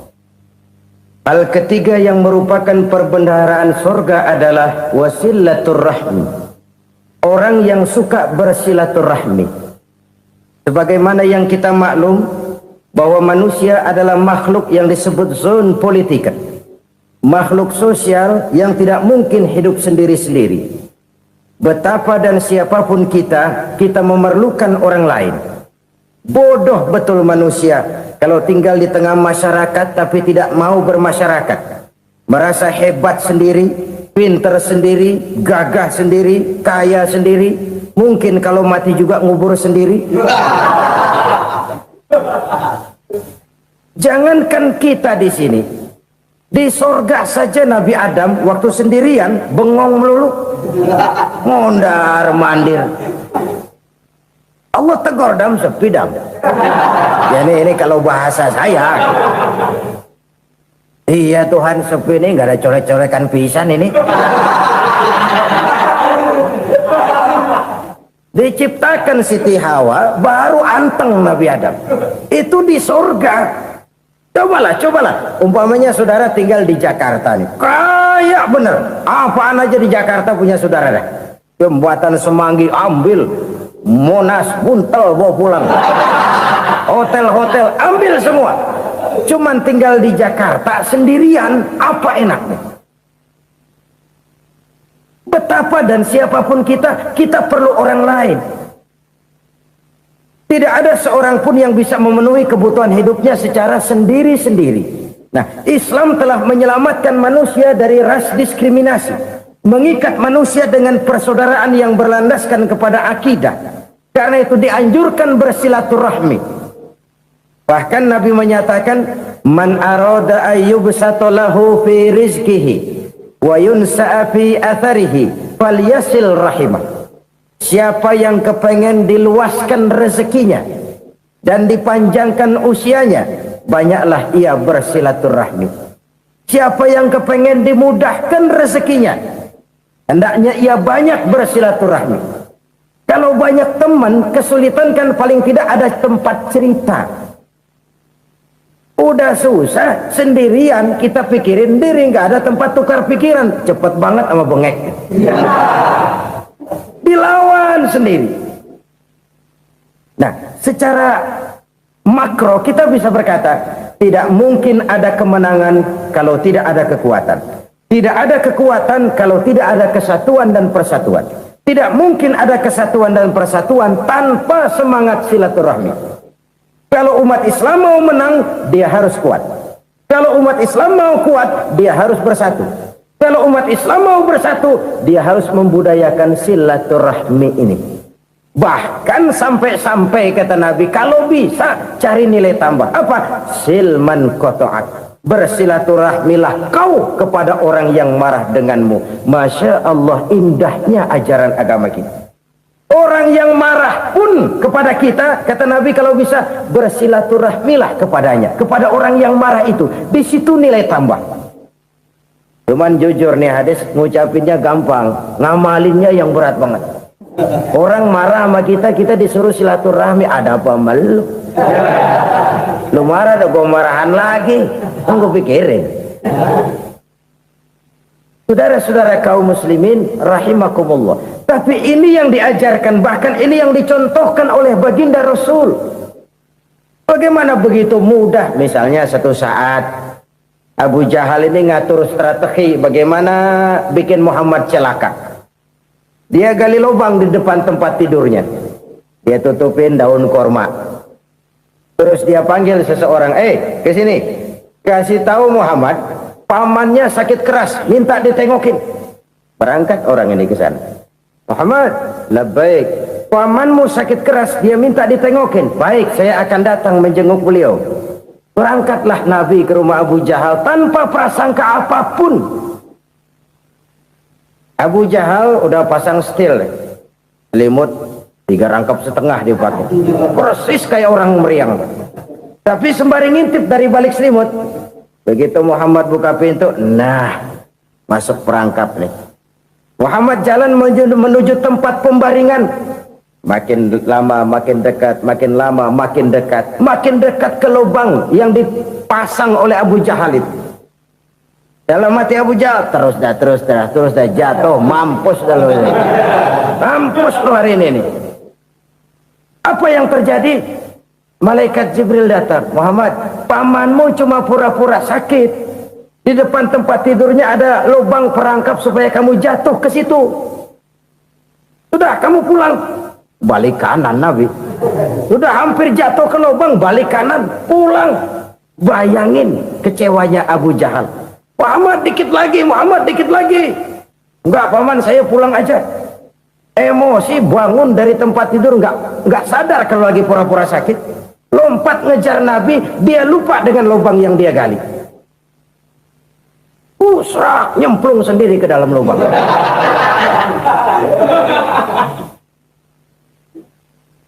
Hal ketiga yang merupakan perbendaharaan surga adalah wasilatur rahmi. Orang yang suka bersilaturahmi. Sebagaimana yang kita maklum bahwa manusia adalah makhluk yang disebut zon politika. Makhluk sosial yang tidak mungkin hidup sendiri-sendiri. Betapa dan siapapun kita memerlukan orang lain. Bodoh betul manusia kalau tinggal di tengah masyarakat tapi tidak mau bermasyarakat. Merasa hebat sendiri, pinter sendiri, gagah sendiri, kaya sendiri. Mungkin kalau mati juga ngubur sendiri. Jangankan kita di sini, di sorga saja Nabi Adam waktu sendirian bengong melulu, mondar mandir. Allah tegur dam sepi dam. Ya ini kalau bahasa saya. Iya Tuhan sepi ini nggak ada coret-corekan pisan ini. Diciptakan Siti Hawa baru anteng Nabi Adam. Itu di surga. Cobalah. Umpamanya saudara tinggal di Jakarta nih. Kayak bener. Apaan aja di Jakarta punya saudara dah. Jembatan Semanggi ambil. Monas, Buntel bawa pulang. Hotel-hotel ambil semua. Cuman tinggal di Jakarta sendirian, apa enaknya? Betapa dan siapapun kita perlu orang lain. Tidak ada seorang pun yang bisa memenuhi kebutuhan hidupnya secara sendiri-sendiri. Nah, Islam telah menyelamatkan manusia dari ras diskriminasi. Mengikat manusia dengan persaudaraan yang berlandaskan kepada akidah. Karena itu dianjurkan bersilaturahmi. Bahkan Nabi menyatakan, man arada ayyubsata lahu fi rizqihi wa yunsa'a fi atharihi falyasil rahimah. Siapa yang kepengen diluaskan rezekinya dan dipanjangkan usianya, banyaklah ia bersilaturahmi. Siapa yang kepengen dimudahkan rezekinya, hendaknya ia banyak bersilaturahmi. Kalau banyak teman, kesulitan kan paling tidak ada tempat cerita. Udah susah, sendirian kita pikirin diri, nggak ada tempat tukar pikiran. Cepet banget sama bengek. Dilawan sendiri. Nah, secara makro kita bisa berkata, tidak mungkin ada kemenangan kalau tidak ada kekuatan. Tidak ada kekuatan kalau tidak ada kesatuan dan persatuan. Tidak mungkin ada kesatuan dan persatuan tanpa semangat silaturahmi. Kalau umat Islam mau menang, dia harus kuat. Kalau umat Islam mau kuat, dia harus bersatu. Kalau umat Islam mau bersatu, dia harus membudayakan silaturahmi ini. Bahkan sampai-sampai kata Nabi, kalau bisa cari nilai tambah. Apa? Silman qata'ak. Bersilaturahmilah kau kepada orang yang marah denganmu. Masya Allah, indahnya ajaran agama kita. Orang yang marah pun kepada kita, kata Nabi, kalau bisa bersilaturahmilah kepadanya, kepada orang yang marah itu. Di situ nilai tambah. Cuman jujur nih hadis, ngucapinnya gampang, ngamalinnya yang berat banget. Orang marah sama kita, kita disuruh silaturahmi, ada apa malu? Lu marah, ada gua marahan lagi. Tunggu pikirin. Saudara-saudara kaum muslimin rahimakumullah. Tapi ini yang diajarkan, bahkan ini yang dicontohkan oleh baginda Rasul. Bagaimana begitu mudah? Misalnya satu saat Abu Jahal ini ngatur strategi bagaimana bikin Muhammad celaka. Dia gali lubang di depan tempat tidurnya. Dia tutupin daun korma. Terus dia panggil seseorang, ke sini. Kasih tahu Muhammad, pamannya sakit keras, minta ditengokin. Berangkat orang ini ke sana. Muhammad, labbaik. Pamanmu sakit keras, dia minta ditengokin. Baik, saya akan datang menjenguk beliau. Berangkatlah Nabi ke rumah Abu Jahal tanpa prasangka apapun. Abu Jahal udah pasang setil, selimut 3 rangkap setengah dipakai, persis kayak orang meriang. Tapi sembari ngintip dari balik selimut, begitu Muhammad buka pintu, nah masuk perangkap nih. Muhammad jalan menuju tempat pembaringan. Makin lama makin dekat, makin lama makin dekat, makin dekat ke lubang yang dipasang oleh Abu Jahal itu. Dalam hati Abu Jahal, terus dah jatuh, mampus dah lo ini. Mampus lo hari ini nih. Apa yang terjadi? Malaikat Jibril datang. Muhammad, pamanmu cuma pura-pura sakit. Di depan tempat tidurnya ada lubang perangkap supaya kamu jatuh ke situ. Sudah, kamu pulang. Balik kanan Nabi. Sudah hampir jatuh ke lubang, balik kanan, pulang. Bayangin kecewanya Abu Jahal. Muhammad dikit lagi, Muhammad dikit lagi. Enggak paman, saya pulang aja. Emosi bangun dari tempat tidur, enggak sadar kalau lagi pura-pura sakit. Lompat ngejar Nabi, dia lupa dengan lubang yang dia gali. Serak, nyemplung sendiri ke dalam lubang.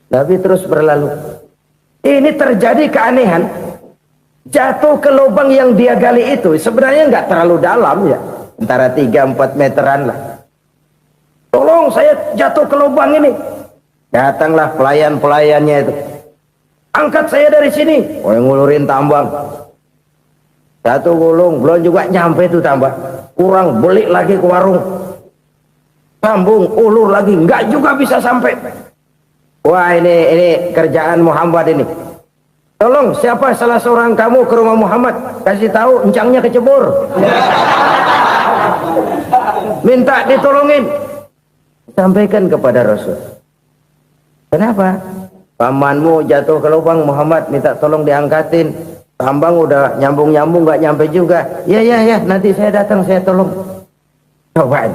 Nabi terus berlalu. Ini terjadi keanehan. Jatuh ke lubang yang dia gali itu sebenarnya nggak terlalu dalam ya, antara 3-4 meteran lah. Tolong saya jatuh ke lubang ini. Datanglah pelayan-pelayannya itu. Angkat saya dari sini. Oh, yang ngulurin tambang. Satu gulung, belum juga nyampe itu tambang. Kurang, beli lagi ke warung. Sambung, ulur lagi, nggak juga bisa sampai. Wah, ini kerjaan Muhammad ini. Tolong, siapa salah seorang kamu ke rumah Muhammad, kasih tahu encangnya kecebur. Minta ditolongin. Sampaikan kepada Rasul. Kenapa? Pamanmu jatuh ke lubang, Muhammad minta tolong diangkatin. Tambang udah nyambung-nyambung nggak nyampe juga. Ya, nanti saya datang, saya tolong. Coba.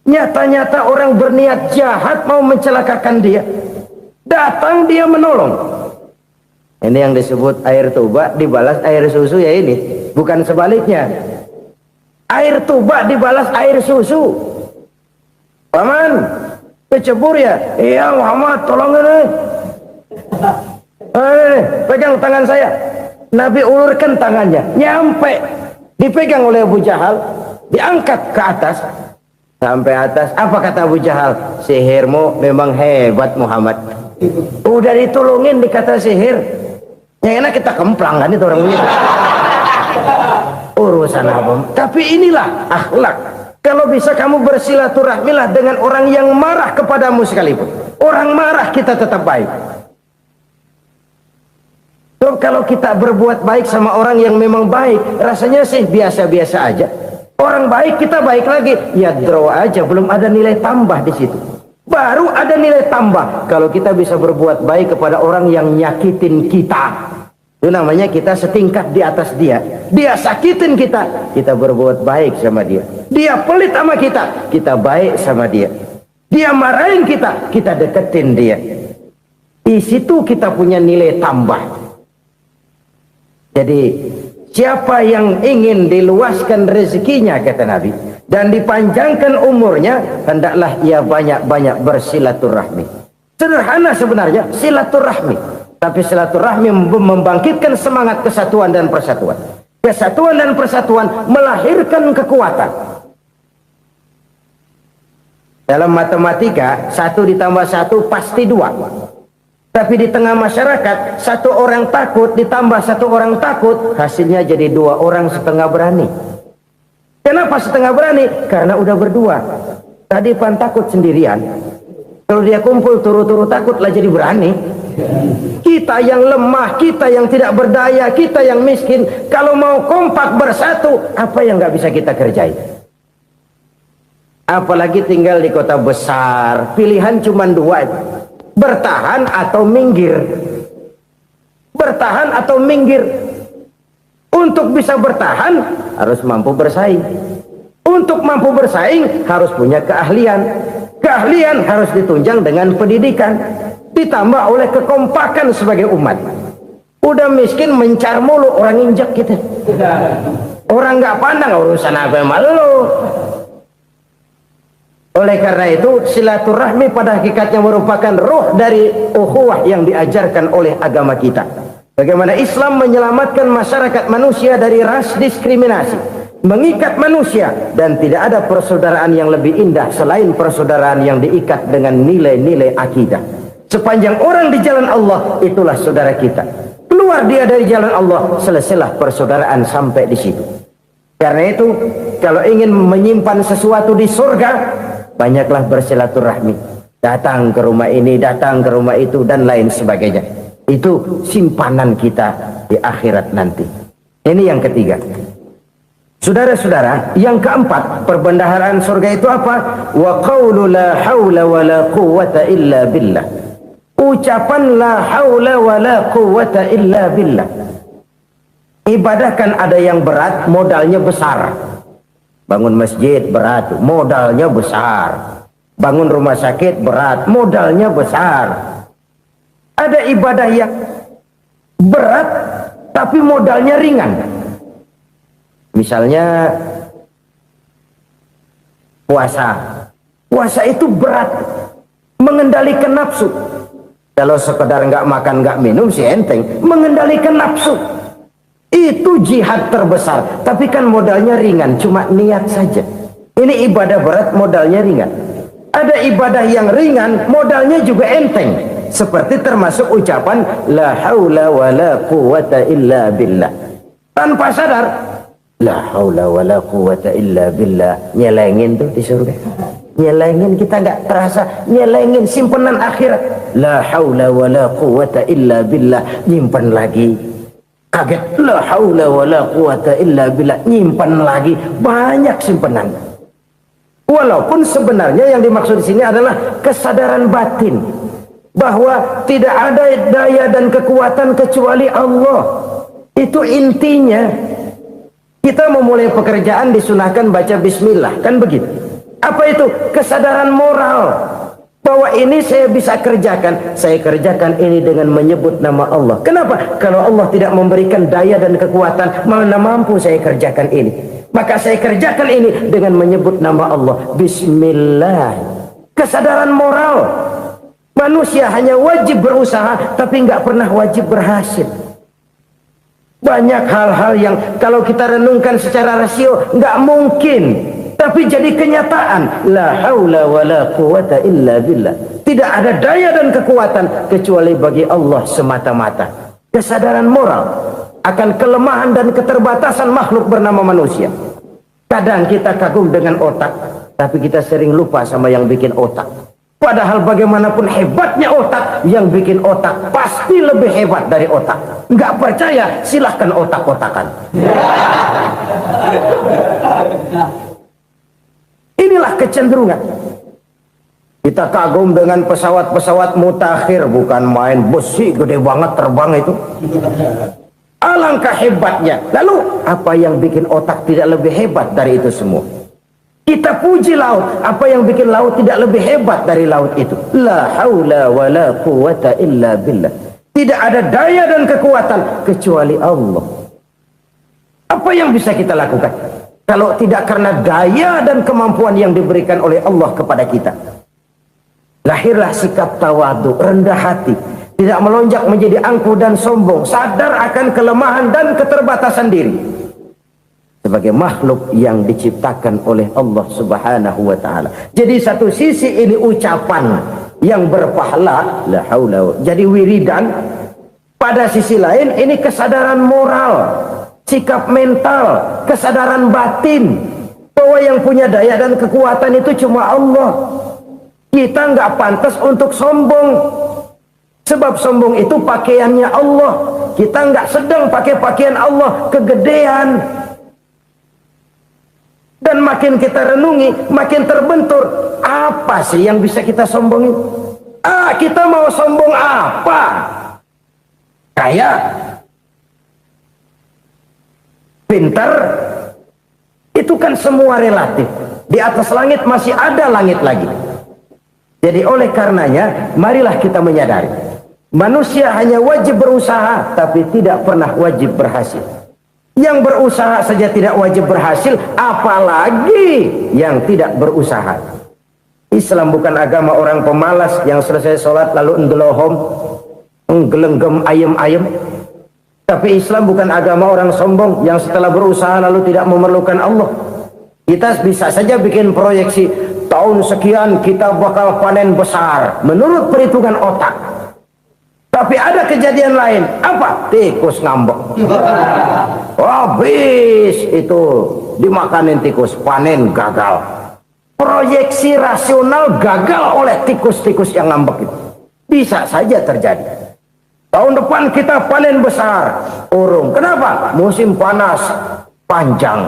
Nyata-nyata orang berniat jahat mau mencelakakan dia. Datang dia menolong. Ini yang disebut air tuba dibalas air susu ya ini. Bukan sebaliknya. Air tuba dibalas air susu. Paman, kecebur ya? Iya Muhammad, tolong ini. Pegang tangan saya. Nabi ulurkan tangannya. Nyampe. Dipegang oleh Abu Jahal. Diangkat ke atas. Sampai atas. Apa kata Abu Jahal? Sihirmu memang hebat Muhammad. Udah ditolongin dikata sihir. Yang enak kita kemplang kan itu orang begitu. Urusan apa? Tapi inilah akhlak. Kalau bisa kamu bersilaturahmilah dengan orang yang marah kepadamu sekalipun. Orang marah kita tetap baik. So, kalau kita berbuat baik sama orang yang memang baik, rasanya sih biasa-biasa aja. Orang baik kita baik lagi, ya draw aja, belum ada nilai tambah di situ. Baru ada nilai tambah kalau kita bisa berbuat baik kepada orang yang nyakitin kita. Itu namanya kita setingkat di atas dia. Dia sakitin kita, kita berbuat baik sama dia. Dia pelit sama kita, kita baik sama dia. Dia marahin kita, kita deketin dia. Di situ kita punya nilai tambah. Jadi siapa yang ingin diluaskan rezekinya kata Nabi dan dipanjangkan umurnya, hendaklah ia banyak-banyak bersilaturahmi. Sederhana sebenarnya silaturahmi. Tapi silaturahmi membangkitkan semangat kesatuan dan persatuan. Kesatuan dan persatuan melahirkan kekuatan. Dalam matematika, 1 ditambah 1 pasti 2. Tapi di tengah masyarakat, 1 orang takut ditambah 1 orang takut, hasilnya jadi 2 orang setengah berani. Kenapa setengah berani? Karena udah berdua. Tadi pan takut sendirian. Kalau dia kumpul turu-turu takutlah jadi berani. Kita yang lemah, kita yang tidak berdaya, kita yang miskin, kalau mau kompak bersatu, apa yang nggak bisa kita kerjain? Apalagi tinggal di kota besar, pilihan cuma 2, bertahan atau minggir. Bertahan atau minggir. Untuk bisa bertahan harus mampu bersaing. Untuk mampu bersaing harus punya keahlian. Keahlian harus ditunjang dengan pendidikan, ditambah oleh kekompakan sebagai umat. Udah miskin mencar mulu, orang injak kita. Orang nggak pandang urusan apa malu. Oleh karena itu silaturahmi pada hakikatnya merupakan roh dari ukhuwah yang diajarkan oleh agama kita. Bagaimana Islam menyelamatkan masyarakat manusia dari ras diskriminasi, mengikat manusia, dan tidak ada persaudaraan yang lebih indah selain persaudaraan yang diikat dengan nilai-nilai akidah. Sepanjang orang di jalan Allah, itulah saudara kita. Keluar dia dari jalan Allah, selesailah persaudaraan sampai di situ. Karena itu, kalau ingin menyimpan sesuatu di surga, banyaklah bersilaturahmi. Datang ke rumah ini, datang ke rumah itu, dan lain sebagainya. Itu simpanan kita di akhirat nanti. Ini yang ketiga. Saudara-saudara, yang keempat, perbendaharaan surga itu apa? Wa qawlu la hawla wa la quwwata illa billah. Ucapan la hawla wa la quwwata illa billah. Ibadah kan ada yang berat, modalnya besar. Bangun masjid berat, modalnya besar. Bangun rumah sakit berat, modalnya besar. Ada ibadah yang berat, tapi modalnya ringan. Misalnya puasa. Puasa itu berat, mengendalikan nafsu. Kalau sekedar nggak makan nggak minum sih enteng. Mengendalikan nafsu itu jihad terbesar. Tapi kan modalnya ringan, cuma niat saja. Ini ibadah berat, modalnya ringan. Ada ibadah yang ringan, modalnya juga enteng. Seperti termasuk ucapan la haula wa la quwwata illa billah. Tanpa sadar, la haula wa la quwwata illa billah. Nyelengin tuh di surga. Nyelengin, kita nggak terasa. Nyelengin simpenan akhirat. La haula wa la quwwata illa billah. Nyimpan lagi. Kaget. La haula wa la quwwata illa billah. Nyimpan lagi. Banyak simpenan. Walaupun sebenarnya yang dimaksud di sini adalah kesadaran batin. Bahwa tidak ada daya dan kekuatan kecuali Allah. Itu intinya. Kita memulai pekerjaan disunahkan baca bismillah, kan begitu. Apa itu? Kesadaran moral bahwa ini saya bisa kerjakan, saya kerjakan ini dengan menyebut nama Allah. Kenapa? Kalau Allah tidak memberikan daya dan kekuatan, mana mampu saya kerjakan ini. Maka saya kerjakan ini dengan menyebut nama Allah. Bismillah. Kesadaran moral. Manusia hanya wajib berusaha, tapi nggak pernah wajib berhasil. Banyak hal-hal yang kalau kita renungkan secara rasio nggak mungkin, tapi jadi kenyataan. La haula wa la quwata illa billah. Tidak ada daya dan kekuatan kecuali bagi Allah semata-mata. Kesadaran moral akan kelemahan dan keterbatasan makhluk bernama manusia. Kadang kita kagum dengan otak, tapi kita sering lupa sama yang bikin otak. Padahal bagaimanapun hebatnya otak, yang bikin otak pasti lebih hebat dari otak. Nggak percaya, silahkan otak-otakan. Inilah kecenderungan. Kita kagum dengan pesawat-pesawat mutakhir, bukan main, besi gede banget terbang itu. Alangkah hebatnya. Lalu apa yang bikin otak tidak lebih hebat dari itu semua? Kita puji laut, apa yang bikin laut tidak lebih hebat dari laut itu? La haula wa la quwata illa billah. Tidak ada daya dan kekuatan kecuali Allah. Apa yang bisa kita lakukan kalau tidak karena daya dan kemampuan yang diberikan oleh Allah kepada kita? Lahirlah sikap tawadu, rendah hati, tidak melonjak menjadi angkuh dan sombong, sadar akan kelemahan dan keterbatasan diri. Sebagai makhluk yang diciptakan oleh Allah Subhanahu wa ta'ala. Jadi satu sisi ini ucapan yang berpahala, la haula, jadi wiridan. Pada sisi lain ini kesadaran moral, sikap mental, kesadaran batin, bahwa yang punya daya dan kekuatan itu cuma Allah. Kita nggak pantas untuk sombong, sebab sombong itu pakaiannya Allah. Kita nggak sedang pakai pakaian Allah, kegedean. Dan makin kita renungi, makin terbentur. Apa sih yang bisa kita sombongin? Kita mau sombong apa? Kaya? Pintar? Itu kan semua relatif. Di atas langit masih ada langit lagi. Jadi oleh karenanya, marilah kita menyadari. Manusia hanya wajib berusaha, tapi tidak pernah wajib berhasil. Yang berusaha saja tidak wajib berhasil, apalagi yang tidak berusaha. Islam bukan agama orang pemalas yang selesai sholat lalu endelohom, nggelenggem ayem-ayem. Tapi Islam bukan agama orang sombong yang setelah berusaha lalu tidak memerlukan Allah. Kita bisa saja bikin proyeksi, tahun sekian kita bakal panen besar menurut perhitungan otak. Tapi ada kejadian lain. Apa? Tikus ngambek. Habis itu dimakanin tikus, panen gagal. Proyeksi rasional gagal oleh tikus-tikus yang ngambek itu. Bisa saja terjadi. Tahun depan kita panen besar, urung. Kenapa? Musim panas panjang.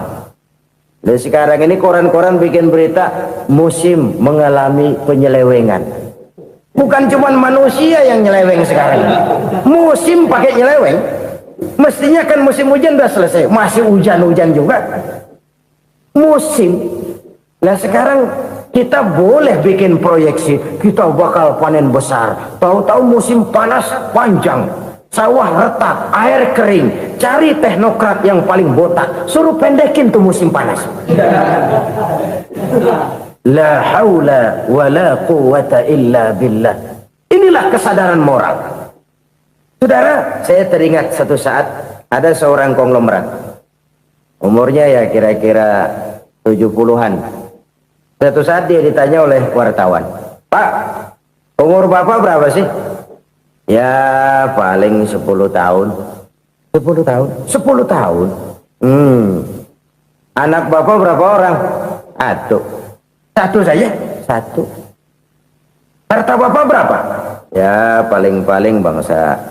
Dan sekarang ini koran-koran bikin berita musim mengalami penyelewengan. Bukan cuma manusia yang nyeleweng sekarang. Musim pakai nyeleweng. Mestinya kan musim hujan udah selesai, masih hujan-hujan juga. Musim. Nah sekarang kita boleh bikin proyeksi, kita bakal panen besar. Tahu-tahu musim panas panjang, sawah retak, air kering. Cari teknokrat yang paling botak, suruh pendekin tuh musim panas. La haula wa la quwata illa billah. Inilah kesadaran moral. Saudara, saya teringat satu saat ada seorang konglomerat. Umurnya ya kira-kira 70-an. Satu saat dia ditanya oleh wartawan, "Pak, umur Bapak berapa sih?" "Ya paling 10 tahun." 10 tahun? 10 tahun? Anak Bapak berapa orang? Satu saja? Satu. Harta Bapak berapa? Ya paling-paling bangsa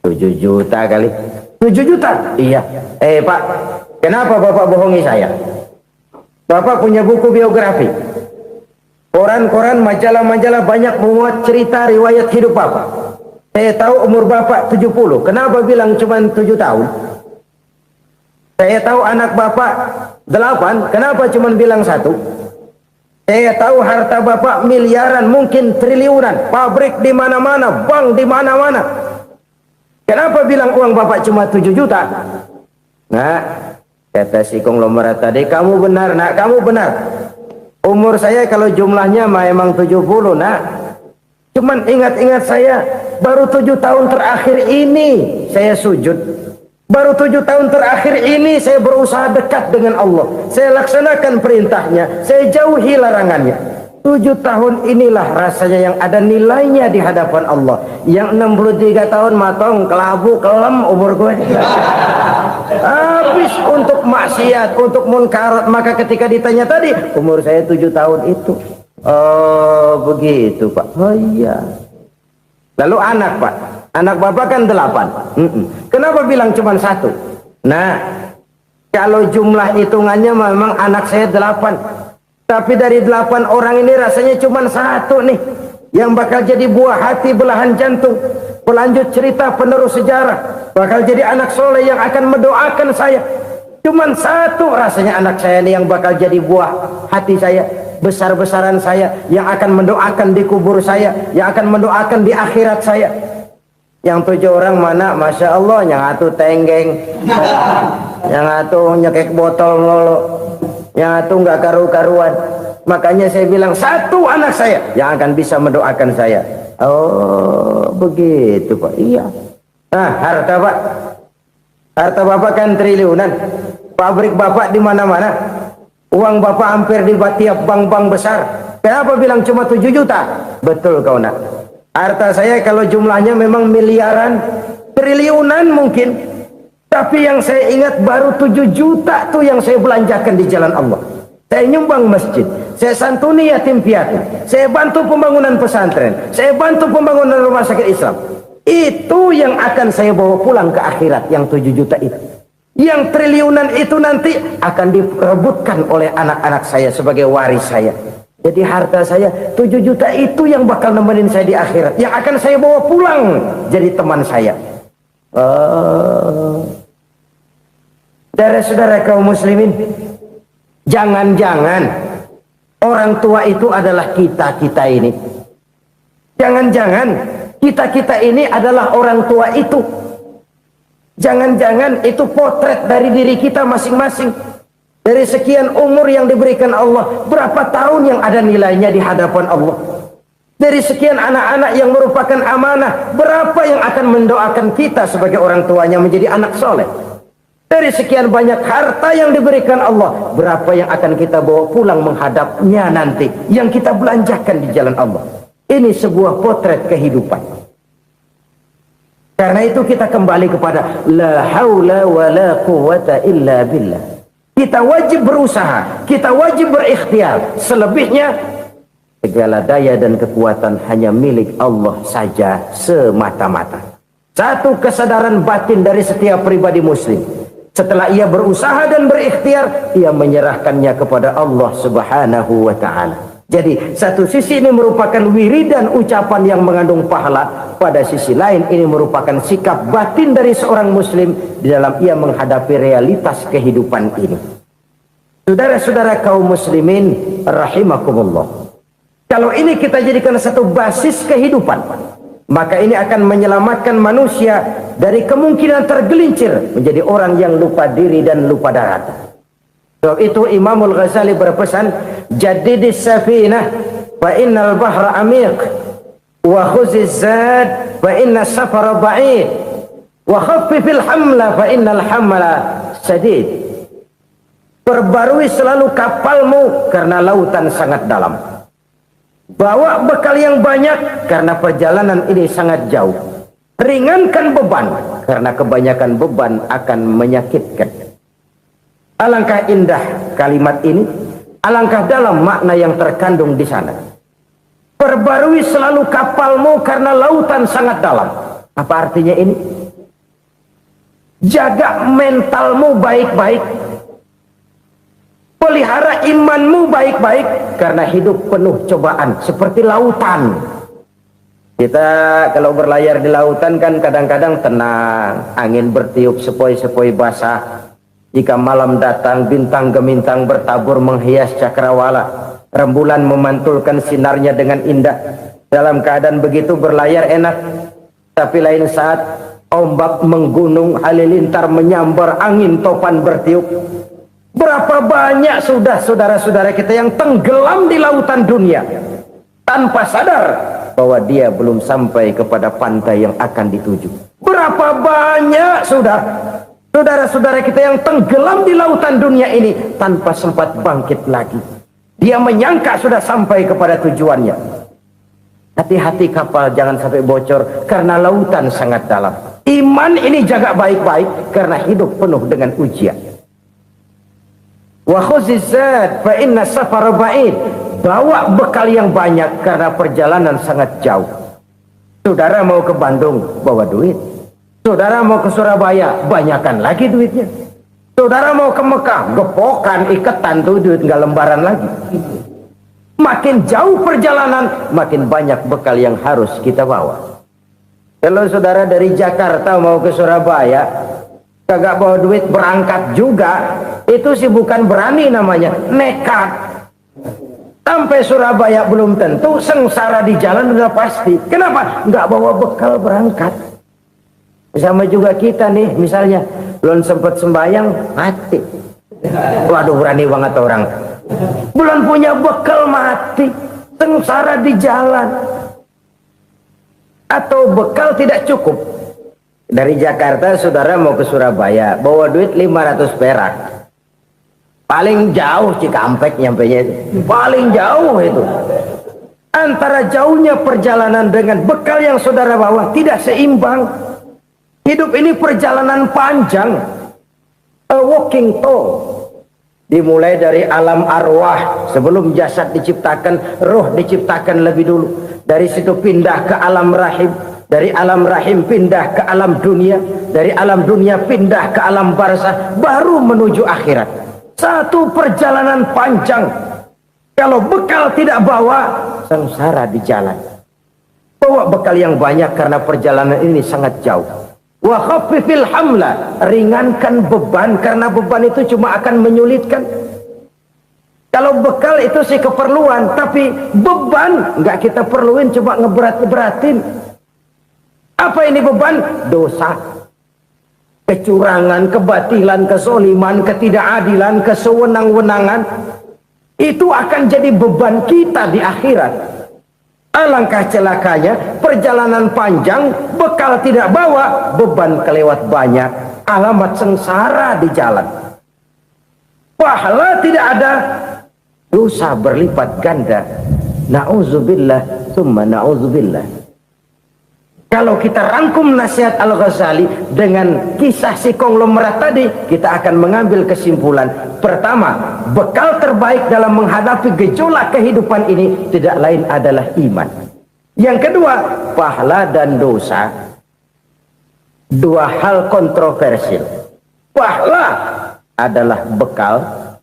7 juta kali. 7 juta? Iya. Pak, kenapa Bapak bohongi saya? Bapak punya buku biografi. Koran-koran, majalah-majalah banyak memuat cerita riwayat hidup Bapak. Saya tahu umur Bapak 70. Kenapa bilang cuma 7 tahun? Saya tahu anak Bapak 8. Kenapa cuma bilang 1? Saya tahu harta bapak miliaran, mungkin triliunan, pabrik di mana-mana, bank di mana-mana. Kenapa bilang uang bapak cuma 7 juta? Nah, kata si konglomerat tadi, kamu benar nak, kamu benar. Umur saya kalau jumlahnya memang 70 nak. Cuman ingat-ingat saya, baru 7 tahun terakhir ini saya sujud. Baru 7 tahun terakhir ini saya berusaha dekat dengan Allah. Saya laksanakan perintahnya, saya jauhi larangannya. 7 tahun inilah rasanya yang ada nilainya di hadapan Allah. Yang 63 tahun matong, kelabu, kelem umur gue. Habis untuk maksiat, untuk munkarat. Maka ketika ditanya tadi, umur saya 7 tahun itu. Oh begitu Pak. Oh iya. Lalu anak Pak, anak bapak kan 8. Kenapa bilang cuma 1? Nah, kalau jumlah hitungannya memang anak saya 8. Tapi dari 8 orang ini rasanya cuma 1 nih yang bakal jadi buah hati, belahan jantung, pelanjut cerita, penerus sejarah, bakal jadi anak soleh yang akan mendoakan saya. Cuma 1 rasanya anak saya ini yang bakal jadi buah hati saya, besar-besaran saya, yang akan mendoakan di kubur saya, yang akan mendoakan di akhirat saya. Yang 7 orang mana? Masya Allah, yang 1 tenggeng, yang 1 nyekek botol mulu, yang 1 nggak karu-karuan. Makanya saya bilang 1 anak saya yang akan bisa mendoakan saya. Oh begitu Pak. Iya. Nah harta Pak, harta bapak kan triliunan, pabrik bapak di mana-mana, uang bapak hampir di tiap bank-bank besar. Kenapa bilang cuma 7 juta? Betul kau nak. Harta saya kalau jumlahnya memang miliaran, triliunan mungkin. Tapi yang saya ingat baru 7 juta tuh yang saya belanjakan di jalan Allah. Saya nyumbang masjid, saya santuni yatim piatu, saya bantu pembangunan pesantren, saya bantu pembangunan rumah sakit Islam. Itu yang akan saya bawa pulang ke akhirat, yang 7 juta itu. Yang triliunan itu nanti akan diperebutkan oleh anak-anak saya sebagai waris saya. Jadi harta saya 7 juta itu yang bakal nemenin saya di akhirat, yang akan saya bawa pulang jadi teman saya. Saudara-saudara kaum muslimin, jangan-jangan orang tua itu adalah kita-kita ini. Jangan-jangan kita-kita ini adalah orang tua itu. Jangan-jangan itu potret dari diri kita masing-masing. Dari sekian umur yang diberikan Allah, berapa tahun yang ada nilainya di hadapan Allah? Dari sekian anak-anak yang merupakan amanah, berapa yang akan mendoakan kita sebagai orang tuanya menjadi anak soleh? Dari sekian banyak harta yang diberikan Allah, berapa yang akan kita bawa pulang menghadapnya nanti, yang kita belanjakan di jalan Allah? Ini sebuah potret kehidupan. Karena itu kita kembali kepada la haula wa la quwata illa billah. Kita wajib berusaha, kita wajib berikhtiar. Selebihnya segala daya dan kekuatan hanya milik Allah saja semata-mata. Satu kesadaran batin dari setiap pribadi muslim. Setelah ia berusaha dan berikhtiar, ia menyerahkannya kepada Allah Subhanahu wa ta'ala. Jadi satu sisi ini merupakan wiridan ucapan yang mengandung pahala, pada sisi lain ini merupakan sikap batin dari seorang muslim di dalam ia menghadapi realitas kehidupan ini. Saudara-saudara kaum muslimin rahimakumullah, kalau ini kita jadikan satu basis kehidupan, maka ini akan menyelamatkan manusia dari kemungkinan tergelincir menjadi orang yang lupa diri dan lupa darat. Sebab itu Imamul Ghazali berpesan, jadidis safinah fa innal bahra amiq wa khuziz zad fa inna safara ba'id wa khaffifil hamla fa innal hamla sadid. Perbarui selalu kapalmu karena lautan sangat dalam. Bawa bekal yang banyak karena perjalanan ini sangat jauh. Ringankan beban karena kebanyakan beban akan menyakitkan. Alangkah indah kalimat ini, alangkah dalam makna yang terkandung di sana. Perbarui selalu kapalmu karena lautan sangat dalam. Apa artinya ini? Jaga mentalmu baik-baik. Pelihara imanmu baik-baik karena hidup penuh cobaan seperti lautan. Kita kalau berlayar di lautan kan kadang-kadang tenang, angin bertiup sepoi-sepoi basah. Jika malam datang bintang gemintang bertabur menghias cakrawala. rembulan memantulkan sinarnya dengan indah. Dalam keadaan begitu berlayar enak, tapi lain saat ombak menggunung, halilintar menyambar, angin topan bertiup. Berapa banyak sudah saudara-saudara kita yang tenggelam di lautan dunia tanpa sadar bahwa dia belum sampai kepada pantai yang akan dituju. Berapa banyak sudah saudara-saudara kita yang tenggelam di lautan dunia ini tanpa sempat bangkit lagi. Dia menyangka sudah sampai kepada tujuannya. Hati-hati kapal jangan sampai bocor karena lautan sangat dalam. Iman ini jaga baik-baik karena hidup penuh dengan ujian. Wa khuzizat fa inna safar ba'id. Bawa bekal yang banyak karena perjalanan sangat jauh. Saudara mau ke Bandung, bawa duit. Saudara mau ke Surabaya, banyakan lagi duitnya. Saudara mau ke Mekah, gepokan, iketan tuh duit nggak lembaran lagi. Makin jauh perjalanan, makin banyak bekal yang harus kita bawa. Kalau saudara dari Jakarta mau ke Surabaya, kagak bawa duit berangkat juga, itu sih bukan berani namanya, nekat. Sampai Surabaya belum tentu, sengsara di jalan udah pasti. Kenapa? Nggak bawa bekal berangkat. Sama juga kita nih, misalnya belum sempat sembahyang, mati. Waduh, berani banget orang. Belum punya bekal, mati, sengsara di jalan. Atau bekal tidak cukup. Dari Jakarta saudara mau ke Surabaya, bawa duit 500 perak. Paling jauh Cikampek nyampenya itu. Paling jauh itu. Antara jauhnya perjalanan dengan bekal yang saudara bawa tidak seimbang. Hidup ini perjalanan panjang. A walking tour. Dimulai dari alam arwah, sebelum jasad diciptakan, roh diciptakan lebih dulu. Dari situ pindah ke alam rahim, dari alam rahim pindah ke alam dunia, dari alam dunia pindah ke alam barzah, baru menuju akhirat. Satu perjalanan panjang. Kalau bekal tidak bawa, sengsara di jalan. Bawa bekal yang banyak karena perjalanan ini sangat jauh. Wa khaffifil hamla, ringankan beban karena beban itu cuma akan menyulitkan. Kalau bekal itu sih keperluan, tapi beban nggak kita perluin, cuma ngeberat-beratin. Apa ini beban? Dosa, kecurangan, kebatilan, kesoliman, ketidakadilan, kesewenang-wenangan. Itu akan jadi beban kita di akhirat. Alangkah celakanya, perjalanan panjang, bekal tidak bawa, beban kelewat banyak, alamat sengsara di jalan. Pahala tidak ada, dosa berlipat ganda. Na'udzubillah, summa na'udzubillah. Kalau kita rangkum nasihat Al-Ghazali dengan kisah si konglomerat tadi, kita akan mengambil kesimpulan. Pertama, bekal terbaik dalam menghadapi gejolak kehidupan ini tidak lain adalah iman. Yang kedua, pahala dan dosa. Dua hal kontroversial. Pahala adalah bekal,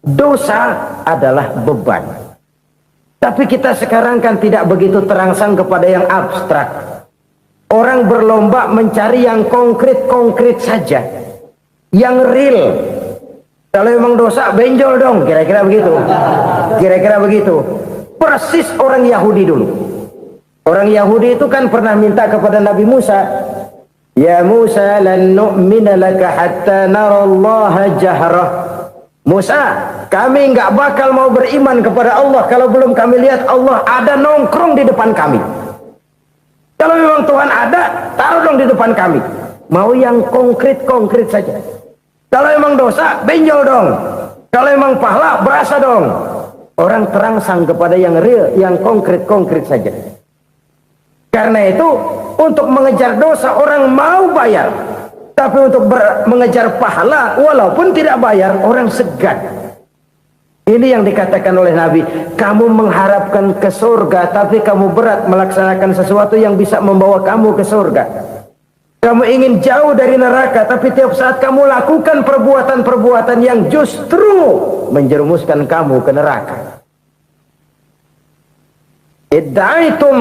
dosa adalah beban. Tapi kita sekarang kan tidak begitu terangsang kepada yang abstrak. Orang berlomba mencari yang konkret-konkret saja, yang real. Kalau memang dosa, benjol dong, kira-kira begitu. Kira-kira begitu. Persis orang Yahudi dulu. Orang Yahudi itu kan pernah minta kepada Nabi Musa, Ya Musa, lan nu'mina laka hatta narallaha jahrah. Musa, kami nggak bakal mau beriman kepada Allah kalau belum kami lihat Allah ada nongkrong di depan kami. Kalau memang Tuhan ada, taruh dong di depan kami. Mau yang konkret-konkret saja. Kalau memang dosa, benjol dong. Kalau memang pahala, berasa dong. Orang terangsang kepada yang real, yang konkret-konkret saja. Karena itu, untuk mengejar dosa, orang mau bayar. Tapi untuk mengejar pahala, walaupun tidak bayar, orang segan. Ini yang dikatakan oleh Nabi, kamu mengharapkan ke surga, tapi kamu berat melaksanakan sesuatu yang bisa membawa kamu ke surga. Kamu ingin jauh dari neraka, tapi tiap saat kamu lakukan perbuatan-perbuatan yang justru menjerumuskan kamu ke neraka. Idda'aitum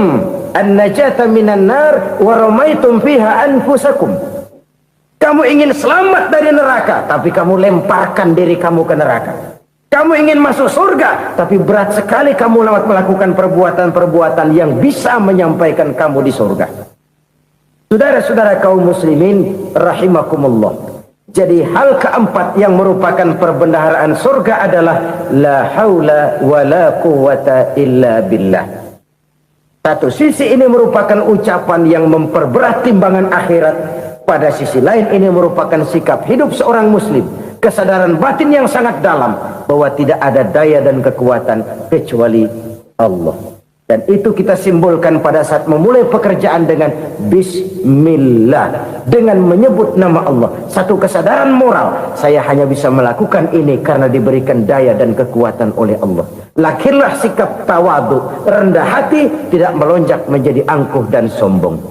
an-najata minan nar wa ramaitum fiha anfusakum. Kamu ingin selamat dari neraka, tapi kamu lemparkan diri kamu ke neraka. Kamu ingin masuk surga, tapi berat sekali kamu melakukan perbuatan-perbuatan yang bisa menyampaikan kamu di surga. Saudara-saudara kaum muslimin rahimakumullah. Jadi hal keempat yang merupakan perbendaharaan surga adalah la haula wa la quwwata illa billah. Satu sisi ini merupakan ucapan yang memperberat timbangan akhirat. Pada sisi lain ini merupakan sikap hidup seorang muslim. Kesadaran batin yang sangat dalam bahwa tidak ada daya dan kekuatan kecuali Allah. Dan itu kita simbolkan pada saat memulai pekerjaan dengan Bismillah, dengan menyebut nama Allah. Satu kesadaran moral, saya hanya bisa melakukan ini karena diberikan daya dan kekuatan oleh Allah. Lahirlah sikap tawadu, rendah hati, tidak melonjak menjadi angkuh dan sombong.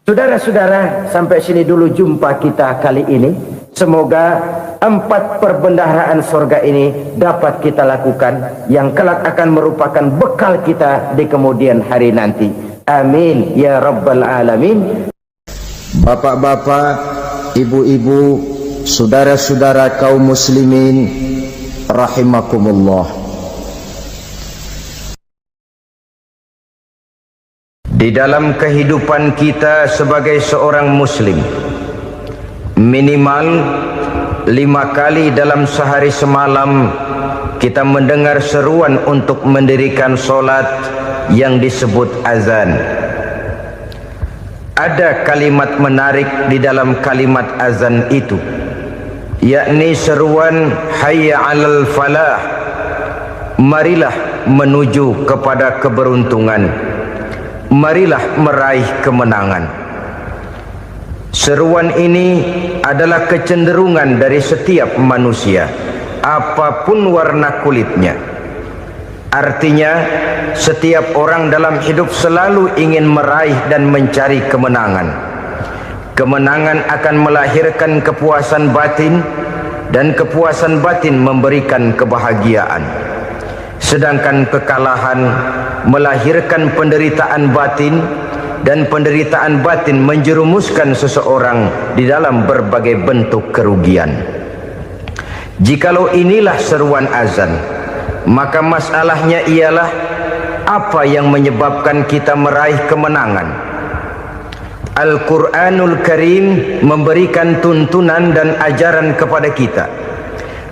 Saudara-saudara, sampai sini dulu jumpa kita kali ini. Semoga 4 perbendaharaan surga ini dapat kita lakukan, yang kelak akan merupakan bekal kita di kemudian hari nanti. Amin ya rabbal alamin. Bapak-bapak, ibu-ibu, saudara-saudara kaum muslimin rahimakumullah. Di dalam kehidupan kita sebagai seorang muslim, minimal 5 kali dalam sehari semalam kita mendengar seruan untuk mendirikan solat yang disebut azan. Ada kalimat menarik di dalam kalimat azan itu, yakni seruan hayya 'alal falah, marilah menuju kepada keberuntungan, marilah meraih kemenangan. Seruan ini adalah kecenderungan dari setiap manusia, apapun warna kulitnya. Artinya, setiap orang dalam hidup selalu ingin meraih dan mencari kemenangan. Kemenangan akan melahirkan kepuasan batin, dan kepuasan batin memberikan kebahagiaan. Sedangkan kekalahan melahirkan penderitaan batin, dan penderitaan batin menjerumuskan seseorang di dalam berbagai bentuk kerugian. Jikalau inilah seruan azan, maka masalahnya ialah apa yang menyebabkan kita meraih kemenangan. Al-Quranul Karim memberikan tuntunan dan ajaran kepada kita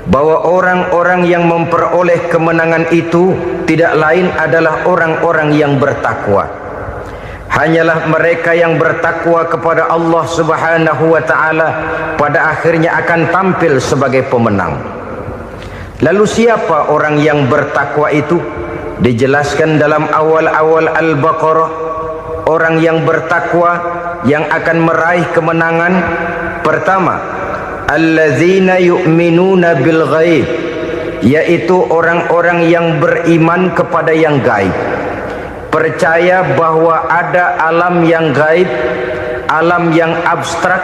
bahwa orang-orang yang memperoleh kemenangan itu tidak lain adalah orang-orang yang bertakwa. Hanyalah mereka yang bertakwa kepada Allah Subhanahu wa ta'ala pada akhirnya akan tampil sebagai pemenang. Lalu siapa orang yang bertakwa itu? Dijelaskan dalam awal-awal Al-Baqarah, orang yang bertakwa yang akan meraih kemenangan. Pertama, allazina yu'minuna bil ghaib, yaitu orang-orang yang beriman kepada yang gaib. Percaya bahwa ada alam yang gaib, alam yang abstrak,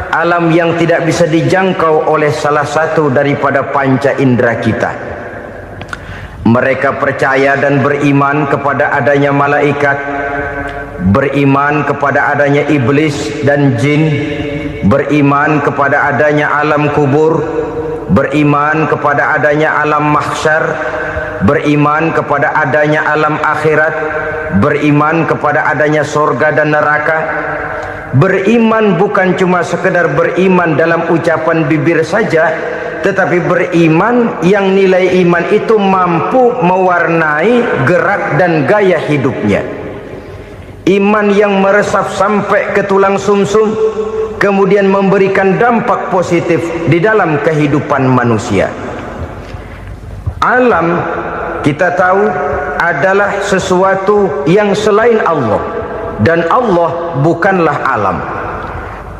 alam yang tidak bisa dijangkau oleh salah satu daripada panca indera kita. Mereka percaya dan beriman kepada adanya malaikat, beriman kepada adanya iblis dan jin, beriman kepada adanya alam kubur, beriman kepada adanya alam mahsyar, beriman kepada adanya alam akhirat, beriman kepada adanya surga dan neraka. Beriman bukan cuma sekedar beriman dalam ucapan bibir saja, tetapi beriman yang nilai iman itu mampu mewarnai gerak dan gaya hidupnya. Iman yang meresap sampai ke tulang sumsum, kemudian memberikan dampak positif di dalam kehidupan manusia. Alam, kita tahu, adalah sesuatu yang selain Allah, dan Allah bukanlah alam.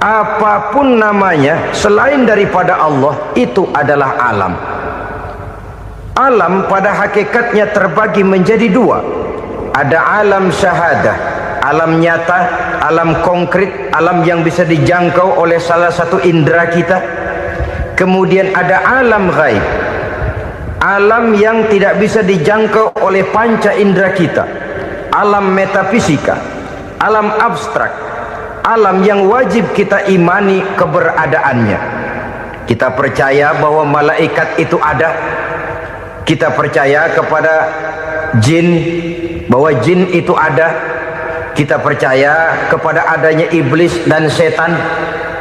Apapun namanya selain daripada Allah, itu adalah alam. Alam pada hakikatnya terbagi menjadi 2. Ada alam syahadah, alam nyata, alam konkret, alam yang bisa dijangkau oleh salah satu indera kita. Kemudian ada alam ghaib, alam yang tidak bisa dijangkau oleh panca indera kita, alam metafisika, alam abstrak, alam yang wajib kita imani keberadaannya. Kita percaya bahwa malaikat itu ada, Kita percaya kepada jin, bahwa jin itu ada. Kita percaya kepada adanya iblis dan setan.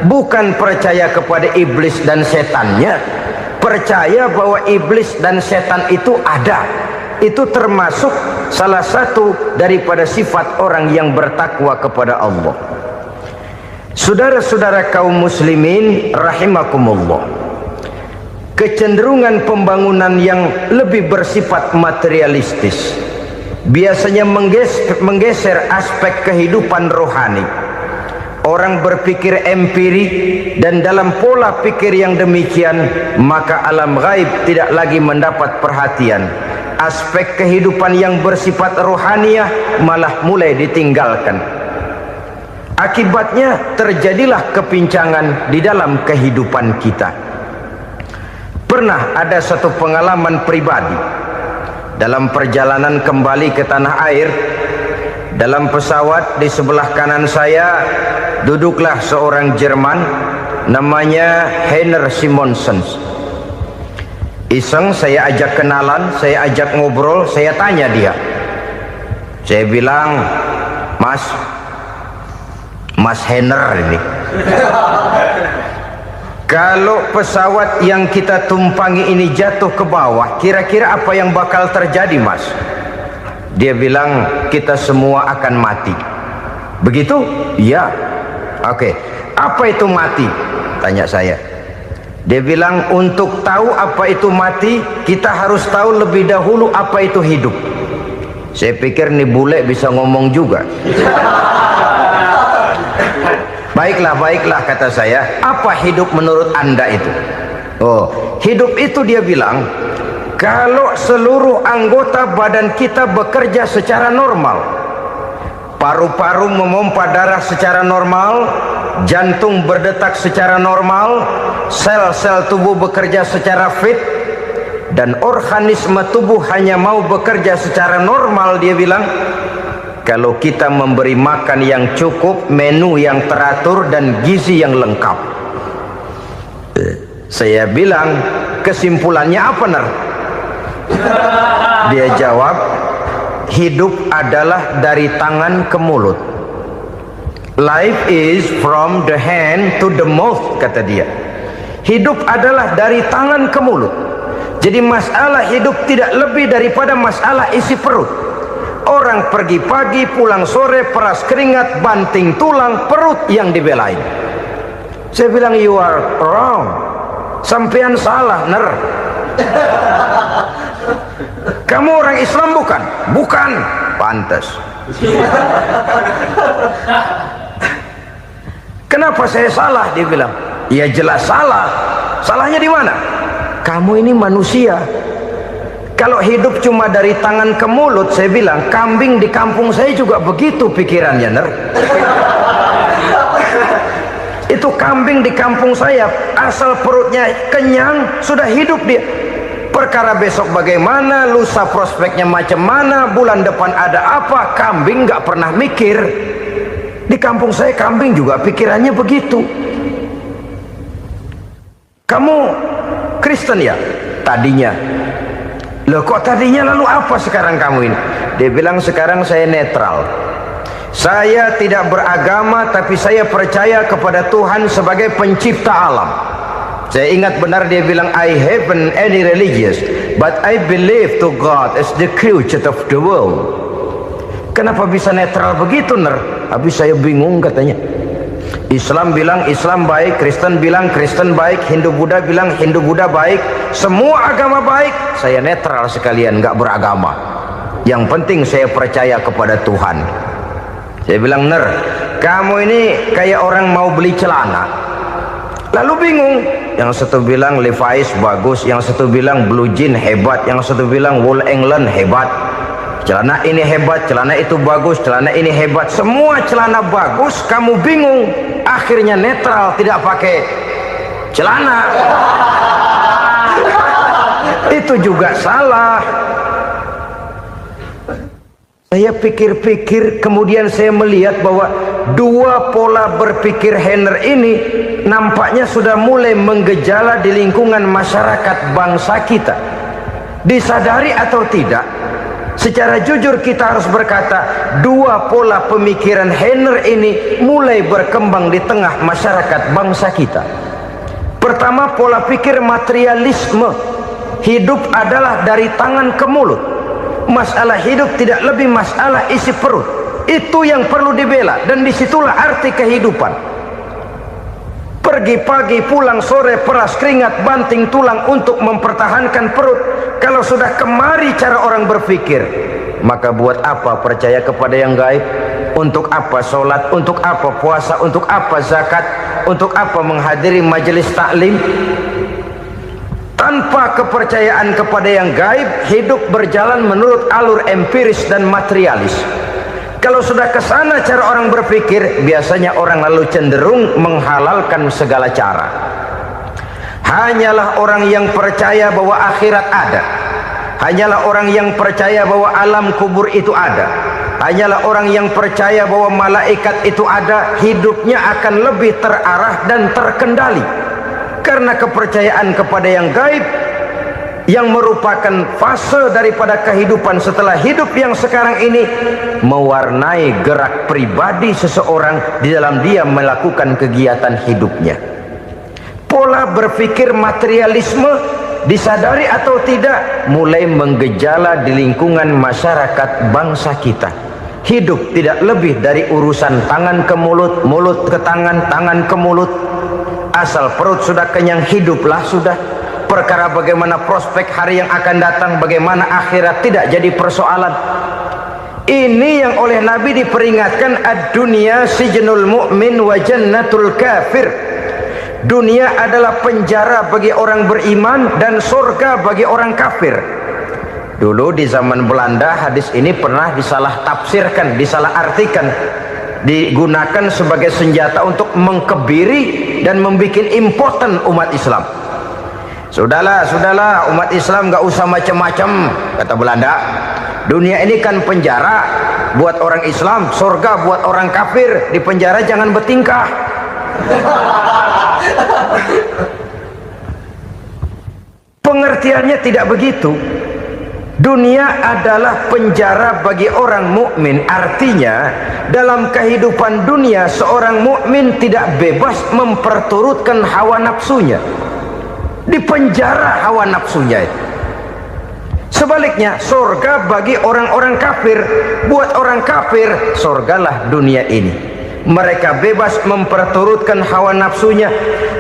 Bukan percaya kepada iblis dan setannya, percaya bahwa iblis dan setan itu ada. Itu termasuk salah satu daripada sifat orang yang bertakwa kepada Allah. Saudara-saudara kaum muslimin rahimakumullah, kecenderungan pembangunan yang lebih bersifat materialistis biasanya menggeser aspek kehidupan rohani. Orang berpikir empiri, dan dalam pola pikir yang demikian maka alam gaib tidak lagi mendapat perhatian. Aspek kehidupan yang bersifat rohaniah malah mulai ditinggalkan. Akibatnya terjadilah kepincangan di dalam kehidupan kita. Pernah ada satu pengalaman pribadi dalam perjalanan kembali ke tanah air. Dalam pesawat di sebelah kanan saya duduklah seorang Jerman namanya Heiner Simonsen. Iseng saya ajak kenalan, saya ajak ngobrol, saya tanya dia. Saya bilang, Mas Heiner ini, kalau pesawat yang kita tumpangi ini jatuh ke bawah, kira-kira apa yang bakal terjadi, Mas? Dia bilang, kita semua akan mati. Begitu? Iya. Oke. Apa itu mati? Tanya saya. Dia bilang, untuk tahu apa itu mati, kita harus tahu lebih dahulu apa itu hidup. Saya pikir nih bule bisa ngomong juga. Baiklah kata saya. Apa hidup menurut Anda itu? Oh, hidup itu dia bilang, kalau seluruh anggota badan kita bekerja secara normal, paru-paru memompa darah secara normal, jantung berdetak secara normal, sel-sel tubuh bekerja secara fit, dan organisme tubuh hanya mau bekerja secara normal, dia bilang, kalau kita memberi makan yang cukup, menu yang teratur, dan gizi yang lengkap. Saya bilang, kesimpulannya apa, Ner? Dia jawab, hidup adalah dari tangan ke mulut. Life is from the hand to the mouth, kata dia. Hidup adalah dari tangan ke mulut. Jadi masalah hidup tidak lebih daripada masalah isi perut. Orang pergi pagi, pulang sore, peras keringat, banting tulang, perut yang dibelain. Saya bilang, you are wrong. Sampean salah, Ner. Kamu orang Islam bukan? Bukan. Pantas. Kenapa saya salah? Dia bilang, ya jelas salah. Salahnya di mana? Kamu ini manusia. Kalau hidup cuma dari tangan ke mulut, saya bilang, kambing di kampung saya juga begitu pikirannya, Ner. Itu kambing di kampung saya, asal perutnya kenyang, sudah hidup dia. Perkara besok bagaimana, lusa prospeknya macam mana, bulan depan ada apa, kambing nggak pernah mikir. Di kampung saya kambing juga pikirannya begitu. Kamu Kristen ya? Tadinya. Loh kok tadinya, lalu apa sekarang kamu ini? Dia bilang, sekarang saya netral. Saya tidak beragama, tapi saya percaya kepada Tuhan sebagai pencipta alam. Saya ingat benar dia bilang, I haven't any religious, but I believe to God as the creator of the world. Kenapa bisa netral begitu, Ner? Habis saya bingung katanya. Islam bilang Islam baik, Kristen bilang Kristen baik, Hindu Buddha bilang Hindu Buddha baik, semua agama baik. Saya netral sekalian, nggak beragama. Yang penting saya percaya kepada Tuhan. Saya bilang, Ner, kamu ini kayak orang mau beli celana, lalu bingung. Yang satu bilang Levi's bagus, yang satu bilang Blue Jean hebat, yang satu bilang Wool England hebat. Celana ini hebat, celana itu bagus, celana ini hebat, semua celana bagus, kamu bingung. Akhirnya netral, tidak pakai celana. Itu juga salah. Saya pikir-pikir, kemudian saya melihat bahwa dua pola berpikir Heiner ini nampaknya sudah mulai menggejala di lingkungan masyarakat bangsa kita. Disadari atau tidak, secara jujur kita harus berkata, dua pola pemikiran Henner ini mulai berkembang di tengah masyarakat bangsa kita. Pertama, pola pikir materialisme. Hidup adalah dari tangan ke mulut. Masalah hidup tidak lebih masalah isi perut. Itu yang perlu dibela, dan disitulah arti kehidupan. Pergi pagi, pulang sore, peras keringat, banting tulang untuk mempertahankan perut. Kalau sudah kemari cara orang berpikir, maka buat apa percaya kepada yang gaib? Untuk apa sholat? Untuk apa puasa? Untuk apa zakat? Untuk apa menghadiri majelis taklim? Tanpa kepercayaan kepada yang gaib, hidup berjalan menurut alur empiris dan materialis. Kalau sudah ke sana cara orang berpikir, biasanya orang lalu cenderung menghalalkan segala cara. Hanyalah orang yang percaya bahwa akhirat ada, hanyalah orang yang percaya bahwa alam kubur itu ada, hanyalah orang yang percaya bahwa malaikat itu ada, hidupnya akan lebih terarah dan terkendali. Karena kepercayaan kepada yang gaib, yang merupakan fase daripada kehidupan setelah hidup yang sekarang ini, mewarnai gerak pribadi seseorang di dalam dia melakukan kegiatan hidupnya. Pola berpikir materialisme, disadari atau tidak, mulai menggejala di lingkungan masyarakat bangsa kita. Hidup tidak lebih dari urusan tangan ke mulut, mulut ke tangan, tangan ke mulut. Asal perut sudah kenyang, hiduplah sudah. Perkara bagaimana prospek hari yang akan datang, bagaimana akhirat, tidak jadi persoalan. Ini yang oleh Nabi diperingatkan, ad-dunya sijnul mu'min wa jannatul kafir. Dunia adalah penjara bagi orang beriman dan surga bagi orang kafir. Dulu di zaman Belanda hadis ini pernah disalah tafsirkan, disalah artikan, digunakan sebagai senjata untuk mengkebiri dan membuat impoten umat Islam. Sudahlah, umat Islam gak usah macam-macam, kata Belanda. Dunia ini kan penjara buat orang Islam, surga buat orang kafir. Di penjara jangan bertingkah. Pengertiannya tidak begitu. Dunia adalah penjara bagi orang mukmin. Artinya dalam kehidupan dunia seorang mukmin tidak bebas memperturutkan hawa nafsunya. Di penjara hawa nafsunya itu. Sebaliknya, surga bagi orang-orang kafir. Buat orang kafir, surgalah dunia ini. Mereka bebas memperturutkan hawa nafsunya,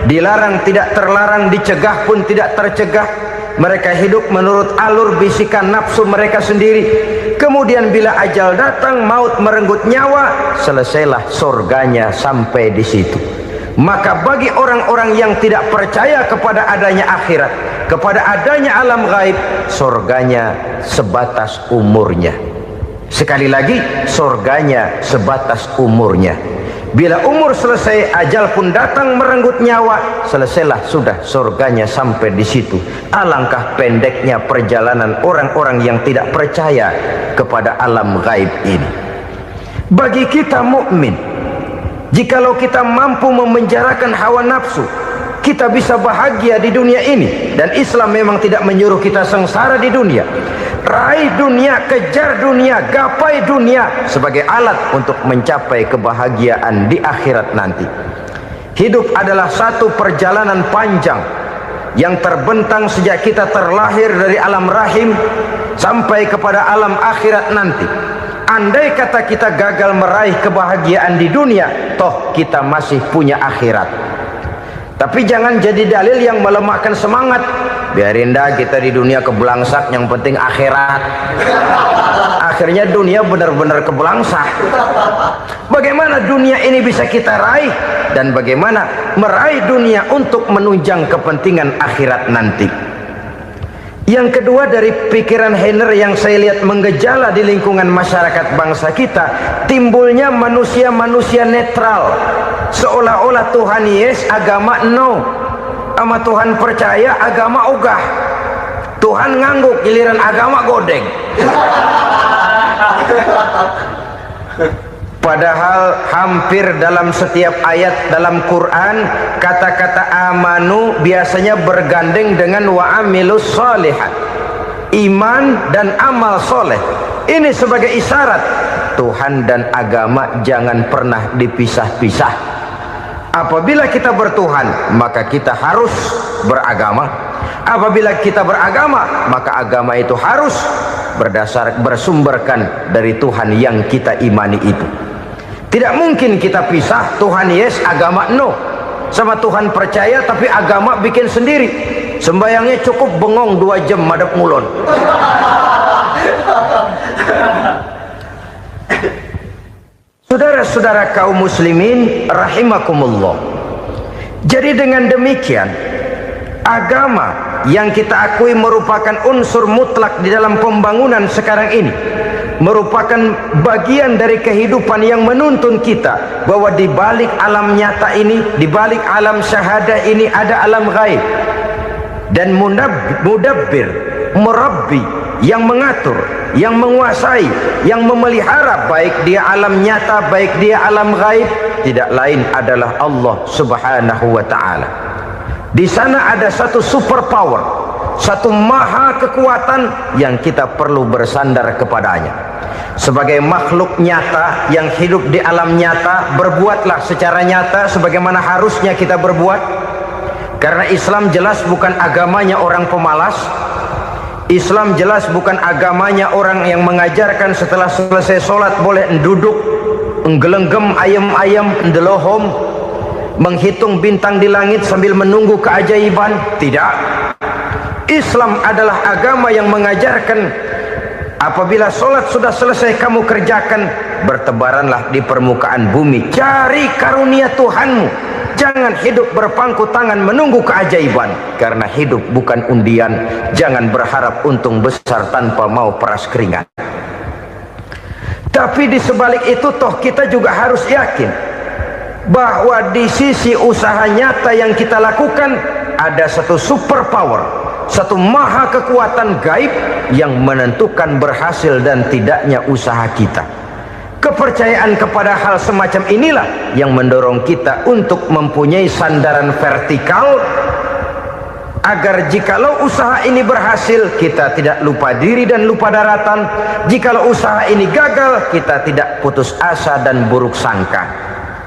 dilarang tidak terlarang, dicegah pun tidak tercegah. Mereka hidup menurut alur bisikan nafsu mereka sendiri. Kemudian bila ajal datang, maut merenggut nyawa, selesailah surganya sampai di situ. Maka bagi orang-orang yang tidak percaya kepada adanya akhirat, kepada adanya alam gaib, surganya sebatas umurnya. Sekali lagi, surganya sebatas umurnya. Bila umur selesai, ajal pun datang merenggut nyawa, selesailah sudah surganya sampai di situ. Alangkah pendeknya perjalanan orang-orang yang tidak percaya kepada alam gaib ini. Bagi kita mukmin, jikalau kita mampu memenjarakan hawa nafsu, kita bisa bahagia di dunia ini. Dan Islam memang tidak menyuruh kita sengsara di dunia. Raih dunia, kejar dunia, gapai dunia sebagai alat untuk mencapai kebahagiaan di akhirat nanti. Hidup adalah satu perjalanan panjang yang terbentang sejak kita terlahir dari alam rahim sampai kepada alam akhirat nanti. Andai kata kita gagal meraih kebahagiaan di dunia, toh kita masih punya akhirat. Tapi jangan jadi dalil yang melemahkan semangat. Biarin dah kita di dunia kebelangsak, yang penting akhirat. Akhirnya dunia benar-benar kebelangsak. Bagaimana dunia ini bisa kita raih, dan bagaimana meraih dunia untuk menunjang kepentingan akhirat nanti. Yang kedua dari pikiran Henner yang saya lihat menggejala di lingkungan masyarakat bangsa kita, timbulnya manusia-manusia netral. Seolah-olah Tuhan yes, agama no. Sama Tuhan percaya, agama ogah. Tuhan ngangguk, giliran agama godeng. Padahal hampir dalam setiap ayat dalam Quran, kata-kata amanu biasanya bergandeng dengan wa amilus shalihat. iman dan amal soleh. Ini sebagai isyarat Tuhan dan agama jangan pernah dipisah-pisah. Apabila kita bertuhan, maka kita harus beragama. Apabila kita beragama, maka agama itu harus bersumberkan dari Tuhan yang kita imani itu. Tidak mungkin kita pisah, Tuhan yes, agama no. Sama Tuhan percaya tapi agama bikin sendiri. Sembayangnya cukup bengong 2 jam madep mulon. Saudara-saudara kaum muslimin rahimakumullah. Jadi dengan demikian, agama yang kita akui merupakan unsur mutlak di dalam pembangunan sekarang ini, merupakan bagian dari kehidupan yang menuntun kita bahwa di balik alam nyata ini, di balik alam syahadah ini ada alam gaib. Dan mudabbir, murabbi, yang mengatur, yang menguasai, yang memelihara baik dia alam nyata, baik dia alam gaib, tidak lain adalah Allah Subhanahu wa ta'ala. Di sana ada satu super power, satu maha kekuatan yang kita perlu bersandar kepadanya. Sebagai makhluk nyata yang hidup di alam nyata, berbuatlah secara nyata sebagaimana harusnya kita berbuat. Karena Islam jelas bukan agamanya orang pemalas. Islam jelas bukan agamanya orang yang mengajarkan setelah selesai sholat boleh duduk nggelenggem ayam-ayam ndelohom, menghitung bintang di langit sambil menunggu keajaiban. Tidak. Islam adalah agama yang mengajarkan apabila sholat sudah selesai kamu kerjakan, bertebaranlah di permukaan bumi, cari karunia Tuhanmu. Jangan hidup berpangku tangan menunggu keajaiban. Karena hidup bukan undian. Jangan berharap untung besar tanpa mau peras keringat. Tapi di sebalik itu toh kita juga harus yakin bahwa di sisi usaha nyata yang kita lakukan ada satu super power, satu maha kekuatan gaib yang menentukan berhasil dan tidaknya usaha kita. Kepercayaan kepada hal semacam inilah yang mendorong kita untuk mempunyai sandaran vertikal, agar jikalau usaha ini berhasil kita tidak lupa diri dan lupa daratan. Jikalau usaha ini gagal kita tidak putus asa dan buruk sangka,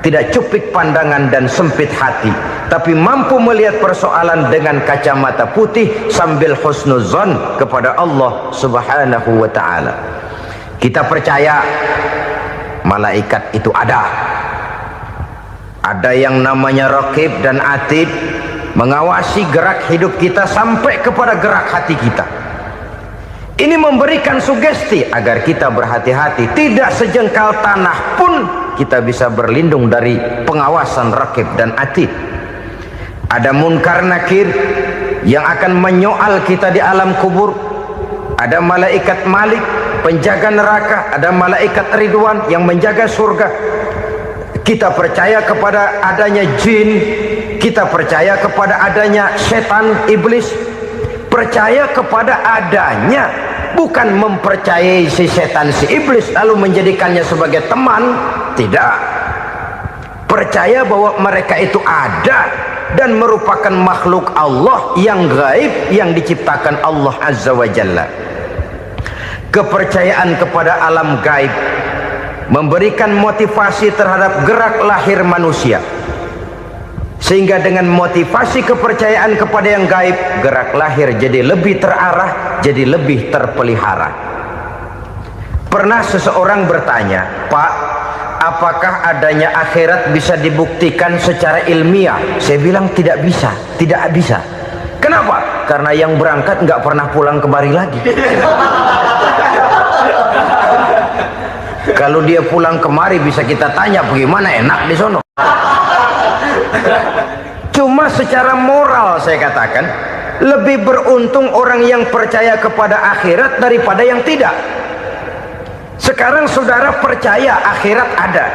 tidak cupik pandangan dan sempit hati, tapi mampu melihat persoalan dengan kacamata putih sambil husnuzon kepada Allah Subhanahu wa ta'ala. Kita percaya malaikat itu ada yang namanya raqib dan atid, mengawasi gerak hidup kita sampai kepada gerak hati kita. Ini memberikan sugesti agar kita berhati-hati, tidak sejengkal tanah pun kita bisa berlindung dari pengawasan raqib dan atid. Ada munkar nakir yang akan menyoal kita di alam kubur. Ada malaikat Malik, penjaga neraka. Ada malaikat Ridwan yang menjaga surga. Kita percaya kepada adanya jin, kita percaya kepada adanya setan, iblis. Percaya kepada adanya, bukan mempercayai si setan, si iblis lalu menjadikannya sebagai teman. Tidak. Percaya bahwa mereka itu ada dan merupakan makhluk Allah yang gaib, yang diciptakan Allah Azza wa Jalla. Kepercayaan kepada alam gaib memberikan motivasi terhadap gerak lahir manusia, sehingga dengan motivasi kepercayaan kepada yang gaib, gerak lahir jadi lebih terarah, jadi lebih terpelihara. Pernah seseorang bertanya, "Pak, apakah adanya akhirat bisa dibuktikan secara ilmiah?" Saya bilang tidak bisa, tidak bisa. Kenapa? Karena yang berangkat nggak pernah pulang kembali lagi. Kalau dia pulang kemari bisa kita tanya bagaimana enak di sono. Cuma secara moral saya katakan, lebih beruntung orang yang percaya kepada akhirat daripada yang tidak. Sekarang saudara percaya akhirat ada,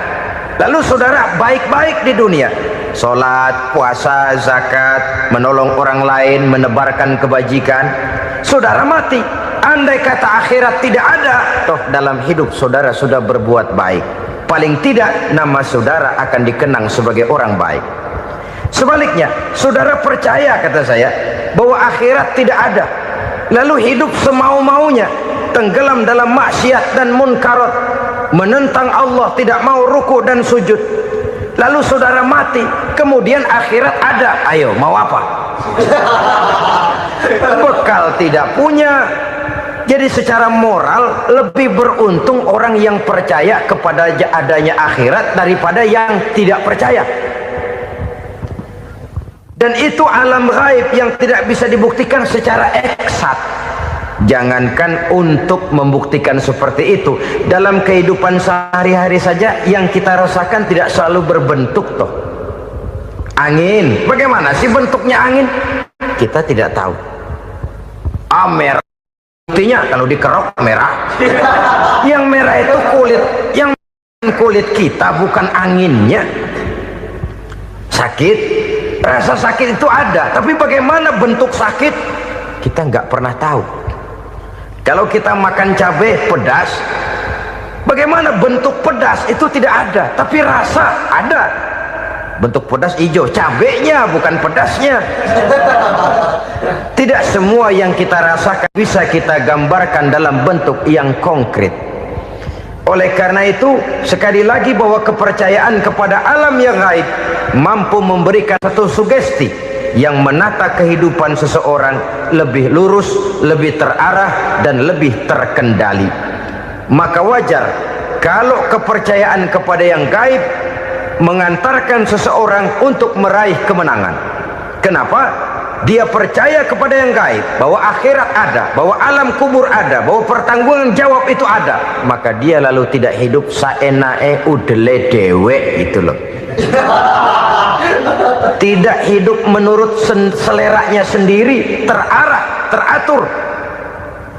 lalu saudara baik-baik di dunia, sholat, puasa, zakat, menolong orang lain, menebarkan kebajikan. Saudara mati, andai kata akhirat tidak ada, toh dalam hidup saudara sudah berbuat baik. Paling tidak nama saudara akan dikenang sebagai orang baik. Sebaliknya, saudara percaya, kata saya, bahwa akhirat tidak ada, lalu hidup semau-maunya, tenggelam dalam maksiat dan munkarat, menentang Allah, tidak mau ruku dan sujud, lalu saudara mati, kemudian akhirat ada, ayo mau apa? Bekal tidak punya. Jadi secara moral lebih beruntung orang yang percaya kepada adanya akhirat daripada yang tidak percaya. Dan itu alam gaib yang tidak bisa dibuktikan secara eksat. Jangankan untuk membuktikan seperti itu, dalam kehidupan sehari-hari saja yang kita rasakan tidak selalu berbentuk toh. Angin, bagaimana sih bentuknya angin? Kita tidak tahu. Merah, buktinya kalau dikerok merah. Yang merah itu kulit, yang kulit kita bukan anginnya. Sakit, rasa sakit itu ada, tapi bagaimana bentuk sakit kita nggak pernah tahu. Kalau kita makan cabai pedas, bagaimana bentuk pedas itu tidak ada, tapi rasa ada. Bentuk pedas hijau, cabenya bukan pedasnya. Tidak semua yang kita rasakan bisa kita gambarkan dalam bentuk yang konkret. Oleh karena itu, sekali lagi bahwa kepercayaan kepada alam yang gaib mampu memberikan satu sugesti yang menata kehidupan seseorang lebih lurus, lebih terarah, dan lebih terkendali. Maka wajar kalau kepercayaan kepada yang gaib mengantarkan seseorang untuk meraih kemenangan. Kenapa? Dia percaya kepada yang gaib, bahwa akhirat ada, bahwa alam kubur ada, bahwa pertanggungan jawab itu ada. Maka dia lalu tidak hidup saenae udele dewe, itu loh. Tidak hidup menurut seleranya sendiri, terarah, teratur.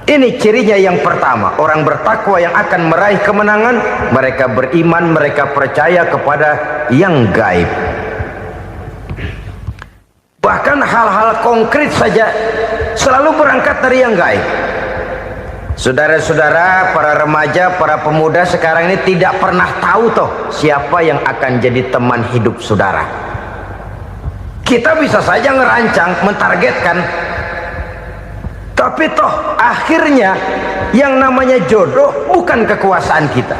Ini cirinya yang pertama. Orang bertakwa yang akan meraih kemenangan, mereka beriman, mereka percaya kepada yang gaib. Bahkan hal-hal konkret saja selalu berangkat dari yang gaib. Saudara-saudara, para remaja, para pemuda sekarang ini tidak pernah tahu toh siapa yang akan jadi teman hidup saudara. Kita bisa saja ngerancang, mentargetkan, tapi toh akhirnya yang namanya jodoh bukan kekuasaan kita.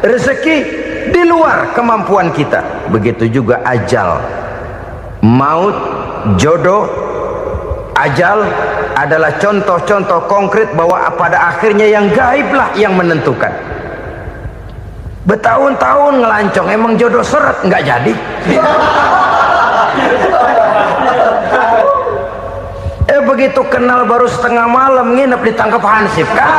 Rezeki di luar kemampuan kita. Begitu juga ajal, maut, jodoh, ajal adalah contoh-contoh konkret bahwa pada akhirnya yang gaiblah yang menentukan. Bertahun-tahun ngelancong, emang jodoh seret nggak jadi. Begitu kenal baru setengah malam nginep ditangkap hansip kan.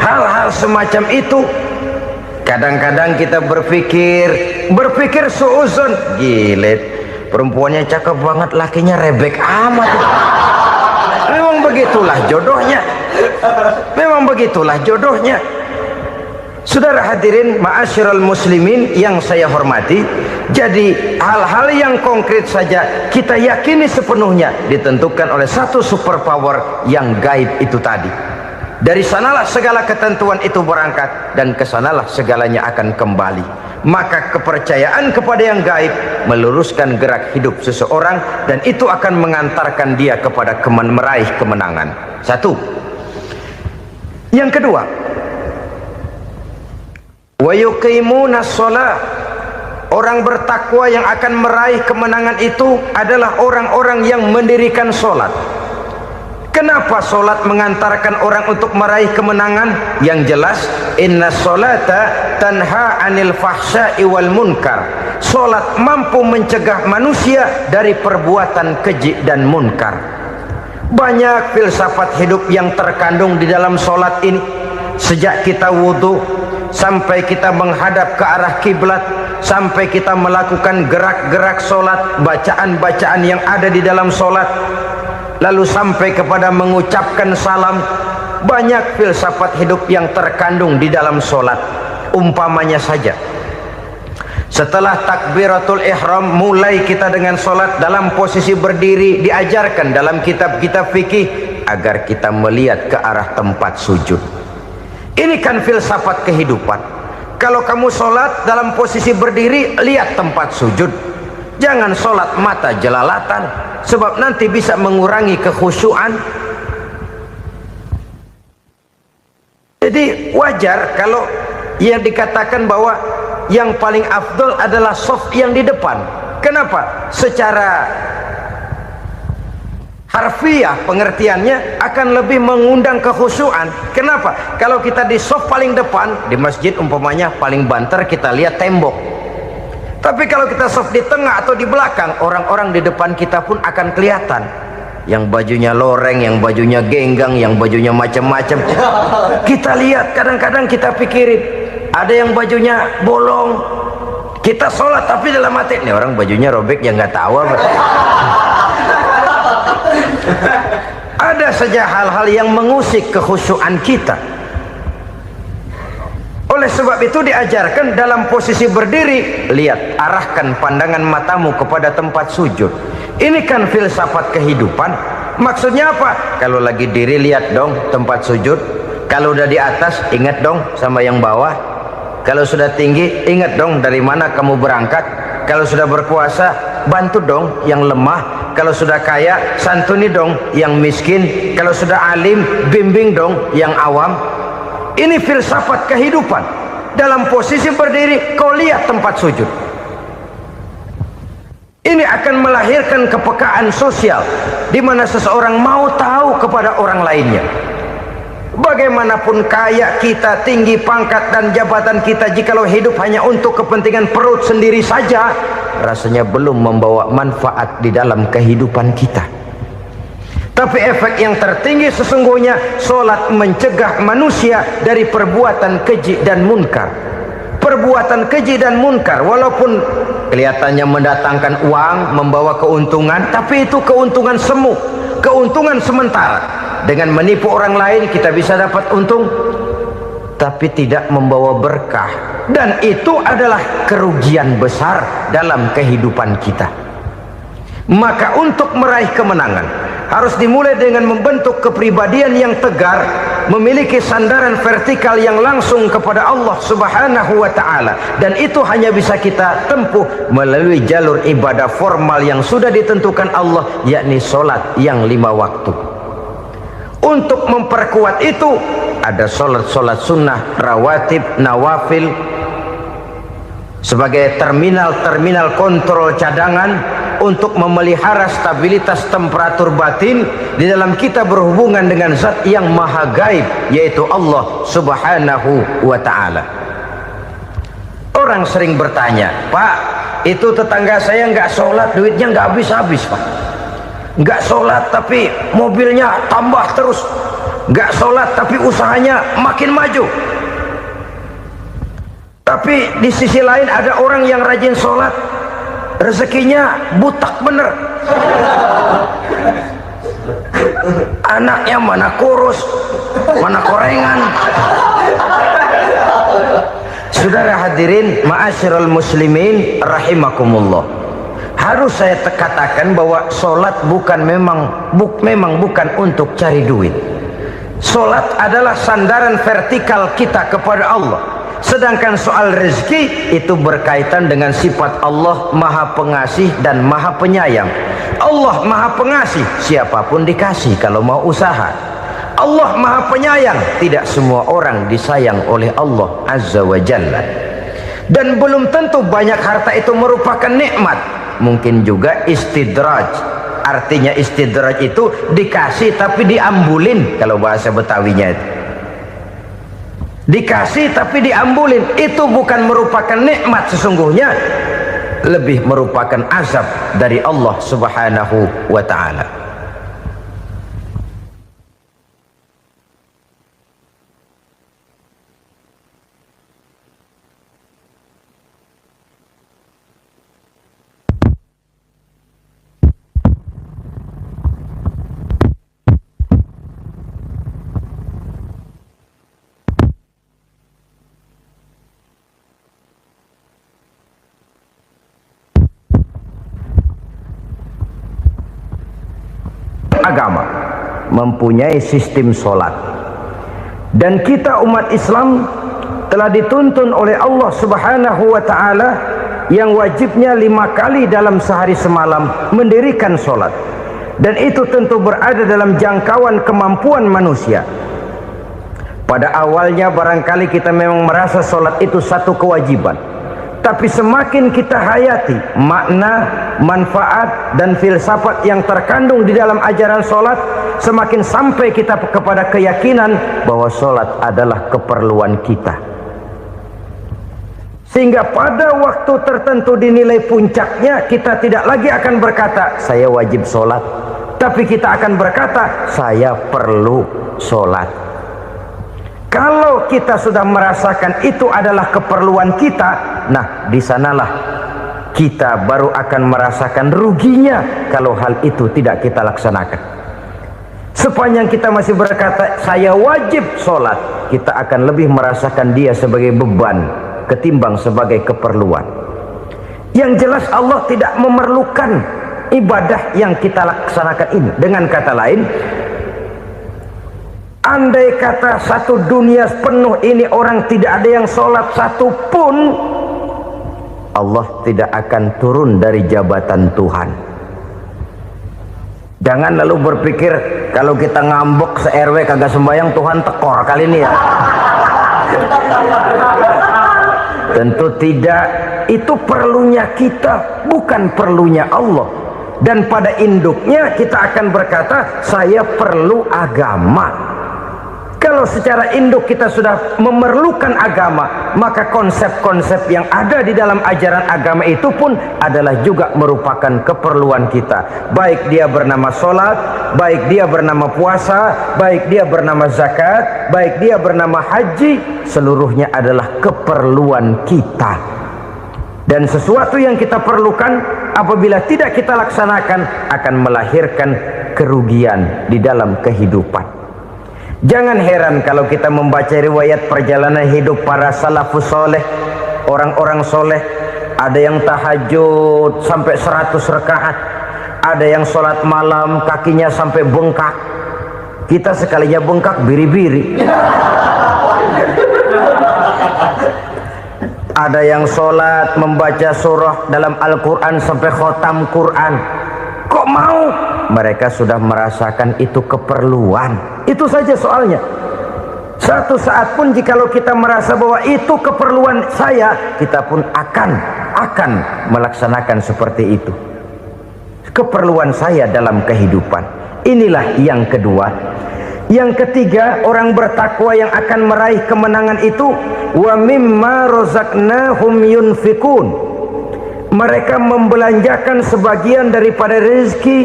Hal-hal semacam itu kadang-kadang kita berpikir suuzon, gilet, perempuannya cakep banget, lakinya rebek amat. Memang begitulah jodohnya. Memang begitulah jodohnya. Saudara hadirin ma'asyiral muslimin yang saya hormati, jadi hal-hal yang konkret saja kita yakini sepenuhnya ditentukan oleh satu superpower yang gaib itu tadi. Dari sanalah segala ketentuan itu berangkat dan kesanalah segalanya akan kembali. Maka kepercayaan kepada yang gaib meluruskan gerak hidup seseorang dan itu akan mengantarkan dia kepada meraih kemenangan. Satu. Yang kedua, wa yuqimuna shalah. Orang bertakwa yang akan meraih kemenangan itu adalah orang-orang yang mendirikan sholat. Kenapa sholat mengantarkan orang untuk meraih kemenangan? Yang jelas, inna sholata tanha anil fahsya'i wal munkar. Sholat mampu mencegah manusia dari perbuatan keji dan munkar. Banyak filsafat hidup yang terkandung di dalam sholat ini. Sejak kita wudhu sampai kita menghadap ke arah kiblat, sampai kita melakukan gerak-gerak sholat, bacaan-bacaan yang ada di dalam sholat, lalu sampai kepada mengucapkan salam. Banyak filsafat hidup yang terkandung di dalam sholat. Umpamanya saja, setelah takbiratul ihram mulai kita dengan sholat dalam posisi berdiri, diajarkan dalam kitab-kitab fikih agar kita melihat ke arah tempat sujud. Ini kan filsafat kehidupan. Kalau kamu sholat dalam posisi berdiri, lihat tempat sujud. Jangan sholat mata jelalatan, sebab nanti bisa mengurangi kekhusyuan. Jadi wajar kalau yang dikatakan bahwa yang paling afdol adalah shaf yang di depan. Kenapa? Secara harfiah pengertiannya akan lebih mengundang kekhusyuan. Kenapa? Kalau kita di shaf paling depan di masjid umpamanya paling banter kita lihat tembok. Tapi kalau kita shaf di tengah atau di belakang, orang-orang di depan kita pun akan kelihatan. Yang bajunya loreng, yang bajunya genggang, yang bajunya macam-macam. Kita lihat, kadang-kadang kita pikirin, ada yang bajunya bolong. Kita sholat tapi dalam hati, nih orang bajunya robek yang nggak tahu apa. Ada saja hal-hal yang mengusik kekhusyuan kita. Oleh sebab itu diajarkan dalam posisi berdiri, lihat, arahkan pandangan matamu kepada tempat sujud. Ini kan filsafat kehidupan. Maksudnya apa? Kalau lagi diri lihat dong tempat sujud. Kalau udah di atas ingat dong sama yang bawah. Kalau sudah tinggi ingat dong dari mana kamu berangkat. Kalau sudah berkuasa bantu dong yang lemah. Kalau sudah kaya santuni dong yang miskin. Kalau sudah alim bimbing dong yang awam. Ini filsafat kehidupan. Dalam posisi berdiri kau lihat tempat sujud. Ini akan melahirkan kepekaan sosial di mana seseorang mau tahu kepada orang lainnya. Bagaimanapun kaya kita, tinggi pangkat dan jabatan kita, jikalau hidup hanya untuk kepentingan perut sendiri saja, rasanya belum membawa manfaat di dalam kehidupan kita. Tapi efek yang tertinggi sesungguhnya, sholat mencegah manusia dari perbuatan keji dan munkar. Perbuatan keji dan munkar walaupun kelihatannya mendatangkan uang, membawa keuntungan, tapi itu keuntungan semu, keuntungan sementara. Dengan menipu orang lain kita bisa dapat untung, tapi tidak membawa berkah, dan itu adalah kerugian besar dalam kehidupan kita. Maka untuk meraih kemenangan harus dimulai dengan membentuk kepribadian yang tegar, memiliki sandaran vertikal yang langsung kepada Allah Subhanahu wa ta'ala, dan itu hanya bisa kita tempuh melalui jalur ibadah formal yang sudah ditentukan Allah, yakni sholat yang 5 waktu. Untuk memperkuat itu ada sholat sunnah, rawatib, nawafil sebagai terminal kontrol cadangan untuk memelihara stabilitas temperatur batin di dalam kita berhubungan dengan zat yang maha gaib, yaitu Allah Subhanahu wa ta'ala. Orang sering bertanya, Pak, itu tetangga saya nggak sholat, duitnya nggak habis-habis, Pak. Nggak sholat tapi mobilnya tambah terus, nggak sholat tapi usahanya makin maju. Tapi di sisi lain ada orang yang rajin sholat, rezekinya butak bener. Anaknya mana kurus, mana korengan. Saudara hadirin ma'asyiral muslimin rahimakumullah, harus saya katakan bahwa sholat memang bukan untuk cari duit. Sholat adalah sandaran vertikal kita kepada Allah. Sedangkan soal rezeki itu berkaitan dengan sifat Allah maha pengasih dan maha penyayang. Allah maha pengasih, siapapun dikasih kalau mau usaha. Allah maha penyayang, tidak semua orang disayang oleh Allah Azza wa Jalla. Dan belum tentu banyak harta itu merupakan nikmat. Mungkin juga istidraj. Artinya istidraj itu dikasih tapi diambulin, kalau bahasa Betawinya itu. Dikasih tapi diambulin, itu bukan merupakan nikmat sesungguhnya, lebih merupakan azab dari Allah Subhanahu wa ta'ala. Agama mempunyai sistem sholat, dan kita umat Islam telah dituntun oleh Allah Subhanahu wa ta'ala yang wajibnya 5 kali dalam sehari semalam mendirikan sholat, dan itu tentu berada dalam jangkauan kemampuan manusia. Pada awalnya barangkali kita memang merasa sholat itu satu kewajiban, tapi semakin kita hayati makna, manfaat, dan filsafat yang terkandung di dalam ajaran sholat, semakin sampai kita kepada keyakinan bahwa sholat adalah keperluan kita. Sehingga pada waktu tertentu dinilai puncaknya, kita tidak lagi akan berkata saya wajib sholat, tapi kita akan berkata saya perlu sholat. Kalau kita sudah merasakan itu adalah keperluan kita, nah di sanalah kita baru akan merasakan ruginya kalau hal itu tidak kita laksanakan. Sepanjang kita masih berkata saya wajib sholat, kita akan lebih merasakan dia sebagai beban ketimbang sebagai keperluan. Yang jelas Allah tidak memerlukan ibadah yang kita laksanakan ini. Dengan kata lain, andai kata satu dunia penuh ini orang tidak ada yang sholat satu pun, Allah tidak akan turun dari jabatan Tuhan. Jangan lalu berpikir kalau kita ngambek se-RW kagak sembahyang Tuhan tekor kali ini ya. Tentu tidak. Itu perlunya kita, bukan perlunya Allah. Dan pada induknya kita akan berkata saya perlu agama. Kalau secara induk kita sudah memerlukan agama, maka konsep-konsep yang ada di dalam ajaran agama itu pun adalah juga merupakan keperluan kita. Baik dia bernama sholat, baik dia bernama puasa, baik dia bernama zakat, baik dia bernama haji, seluruhnya adalah keperluan kita. Dan sesuatu yang kita perlukan apabila tidak kita laksanakan akan melahirkan kerugian di dalam kehidupan. Jangan heran kalau kita membaca riwayat perjalanan hidup para salafus soleh, orang-orang soleh. Ada yang tahajud sampai 100 rakaat, ada yang sholat malam kakinya sampai bengkak. Kita sekalinya bengkak biri-biri. Ada yang sholat membaca surah dalam Al-Quran sampai khotam Quran. Kok mau? Mereka sudah merasakan itu keperluan. Itu saja soalnya. Satu saat pun jikalau kita merasa bahwa itu keperluan saya, kita pun akan melaksanakan seperti itu. Keperluan saya dalam kehidupan. Inilah yang kedua. Yang ketiga, orang bertakwa yang akan meraih kemenangan itu, wa mimma razaqnahum yunfikun. Mereka membelanjakan sebagian daripada rezeki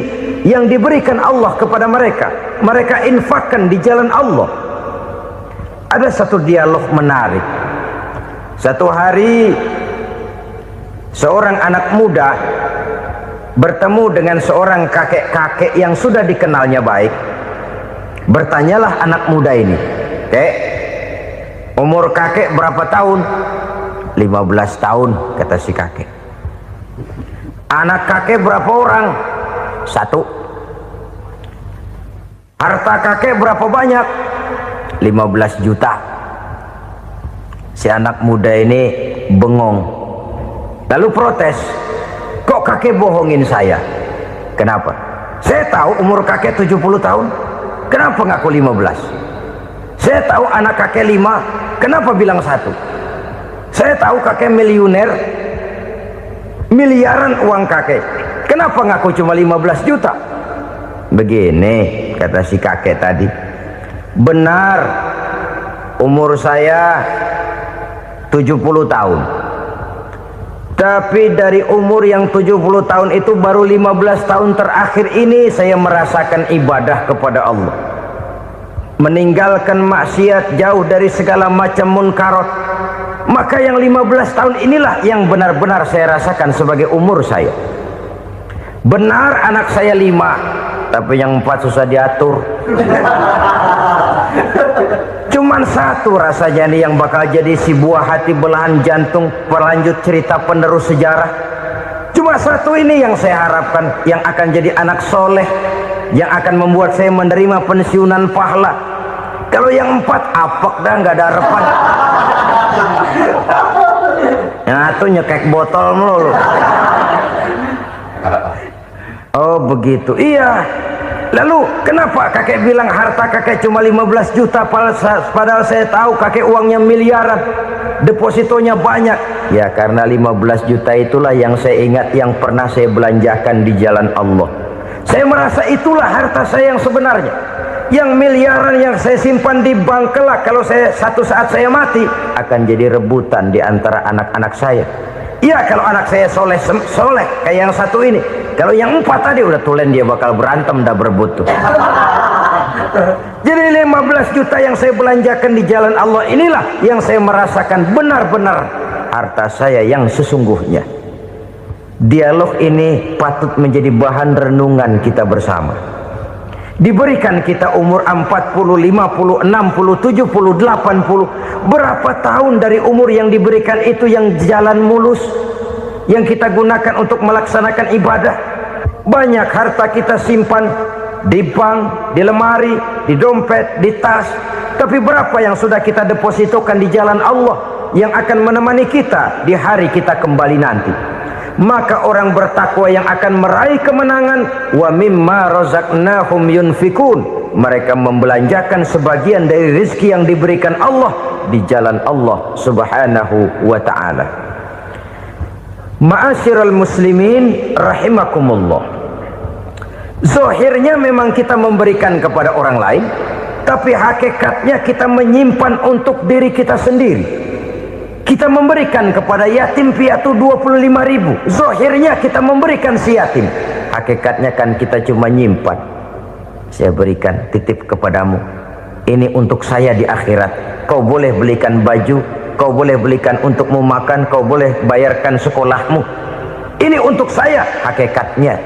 yang diberikan Allah kepada mereka. Mereka infakkan di jalan Allah. Ada satu dialog menarik. Satu hari seorang anak muda bertemu dengan seorang kakek-kakek yang sudah dikenalnya baik. Bertanyalah anak muda ini, "Kek, umur kakek berapa tahun?" 15 tahun, kata si kakek. "Anak kakek berapa orang?" 1. "Harta kakek berapa banyak?" 15 juta. Si anak muda ini bengong, lalu protes, "Kok kakek bohongin saya?" "Kenapa?" "Saya tahu umur kakek 70 tahun. Kenapa ngaku 15? Saya tahu anak kakek 5. Kenapa bilang 1? Saya tahu kakek miliuner, miliaran uang kakek. Kenapa ngaku cuma 15 juta? Begini, kata si kakek tadi. Benar, umur saya 70 tahun. Tapi dari umur yang 70 tahun itu baru 15 tahun terakhir ini saya merasakan ibadah kepada Allah. Meninggalkan maksiat, jauh dari segala macam munkarat. Maka yang 15 tahun inilah yang benar-benar saya rasakan sebagai umur saya. Benar anak saya 5, tapi yang 4 susah diatur. Cuman 1 rasanya nih yang bakal jadi si buah hati belahan jantung berlanjut cerita penerus sejarah. Cuma 1 ini yang saya harapkan, yang akan jadi anak soleh, yang akan membuat saya menerima pensiunan pahala. Kalau yang 4 apek dah, nggak ada harapan. Yang satu nyekek botol mulu. Oh begitu. Iya. Lalu kenapa kakek bilang harta kakek cuma 15 juta padahal saya tahu kakek uangnya miliaran, depositonya banyak? Ya karena 15 juta itulah yang saya ingat yang pernah saya belanjakan di jalan Allah. Saya merasa itulah harta saya yang sebenarnya. Yang miliaran yang saya simpan di bank kelak kalau satu saat saya mati akan jadi rebutan di antara anak-anak saya. Iya kalau anak saya soleh kayak yang satu ini. Kalau yang 4 tadi udah tulen dia bakal berantem dah berebut tuh. Jadi 15 juta yang saya belanjakan di jalan Allah inilah yang saya merasakan benar-benar harta saya yang sesungguhnya. Dialog ini patut menjadi bahan renungan kita bersama. Diberikan kita umur 40, 50, 60, 70, 80. Berapa tahun dari umur yang diberikan itu yang jalan mulus, yang kita gunakan untuk melaksanakan ibadah? Banyak harta kita simpan di bank, di lemari, di dompet, di tas. Tapi berapa yang sudah kita depositokan di jalan Allah yang akan menemani kita di hari kita kembali nanti? Maka orang bertakwa yang akan meraih kemenangan, wa mimma razaqnahum yunfikun, mereka membelanjakan sebagian dari rezeki yang diberikan Allah di jalan Allah subhanahu wa ta'ala. Ma'asyiral muslimin rahimakumullah. Zahirnya memang kita memberikan kepada orang lain, tapi hakikatnya kita menyimpan untuk diri kita sendiri. Kita memberikan kepada yatim piatu 25.000. Zahirnya kita memberikan si yatim, hakikatnya kan kita cuma nyimpan. Saya berikan titip kepadamu, ini untuk saya di akhirat. Kau boleh belikan baju, kau boleh belikan untukmu makan, kau boleh bayarkan sekolahmu. Ini untuk saya. Hakikatnya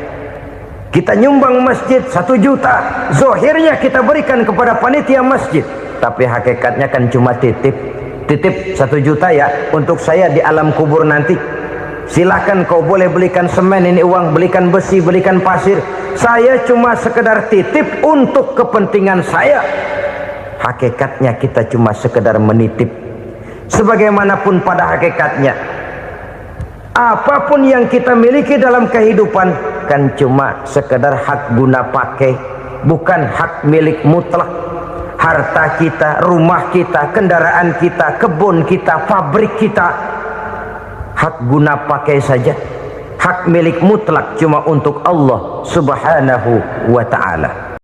kita nyumbang masjid 1 juta, zahirnya kita berikan kepada panitia masjid, tapi hakikatnya kan cuma titip 1 juta ya untuk saya di alam kubur nanti. Silakan kau boleh belikan semen, ini uang, belikan besi, belikan pasir. Saya cuma sekedar titip untuk kepentingan saya. Hakikatnya kita cuma sekedar menitip. Sebagaimanapun pada hakikatnya, apapun yang kita miliki dalam kehidupan kan cuma sekedar hak guna pakai, bukan hak milik mutlak. Harta kita, rumah kita, kendaraan kita, kebun kita, pabrik kita, hak guna pakai saja. Hak milik mutlak cuma untuk Allah subhanahu wa ta'ala.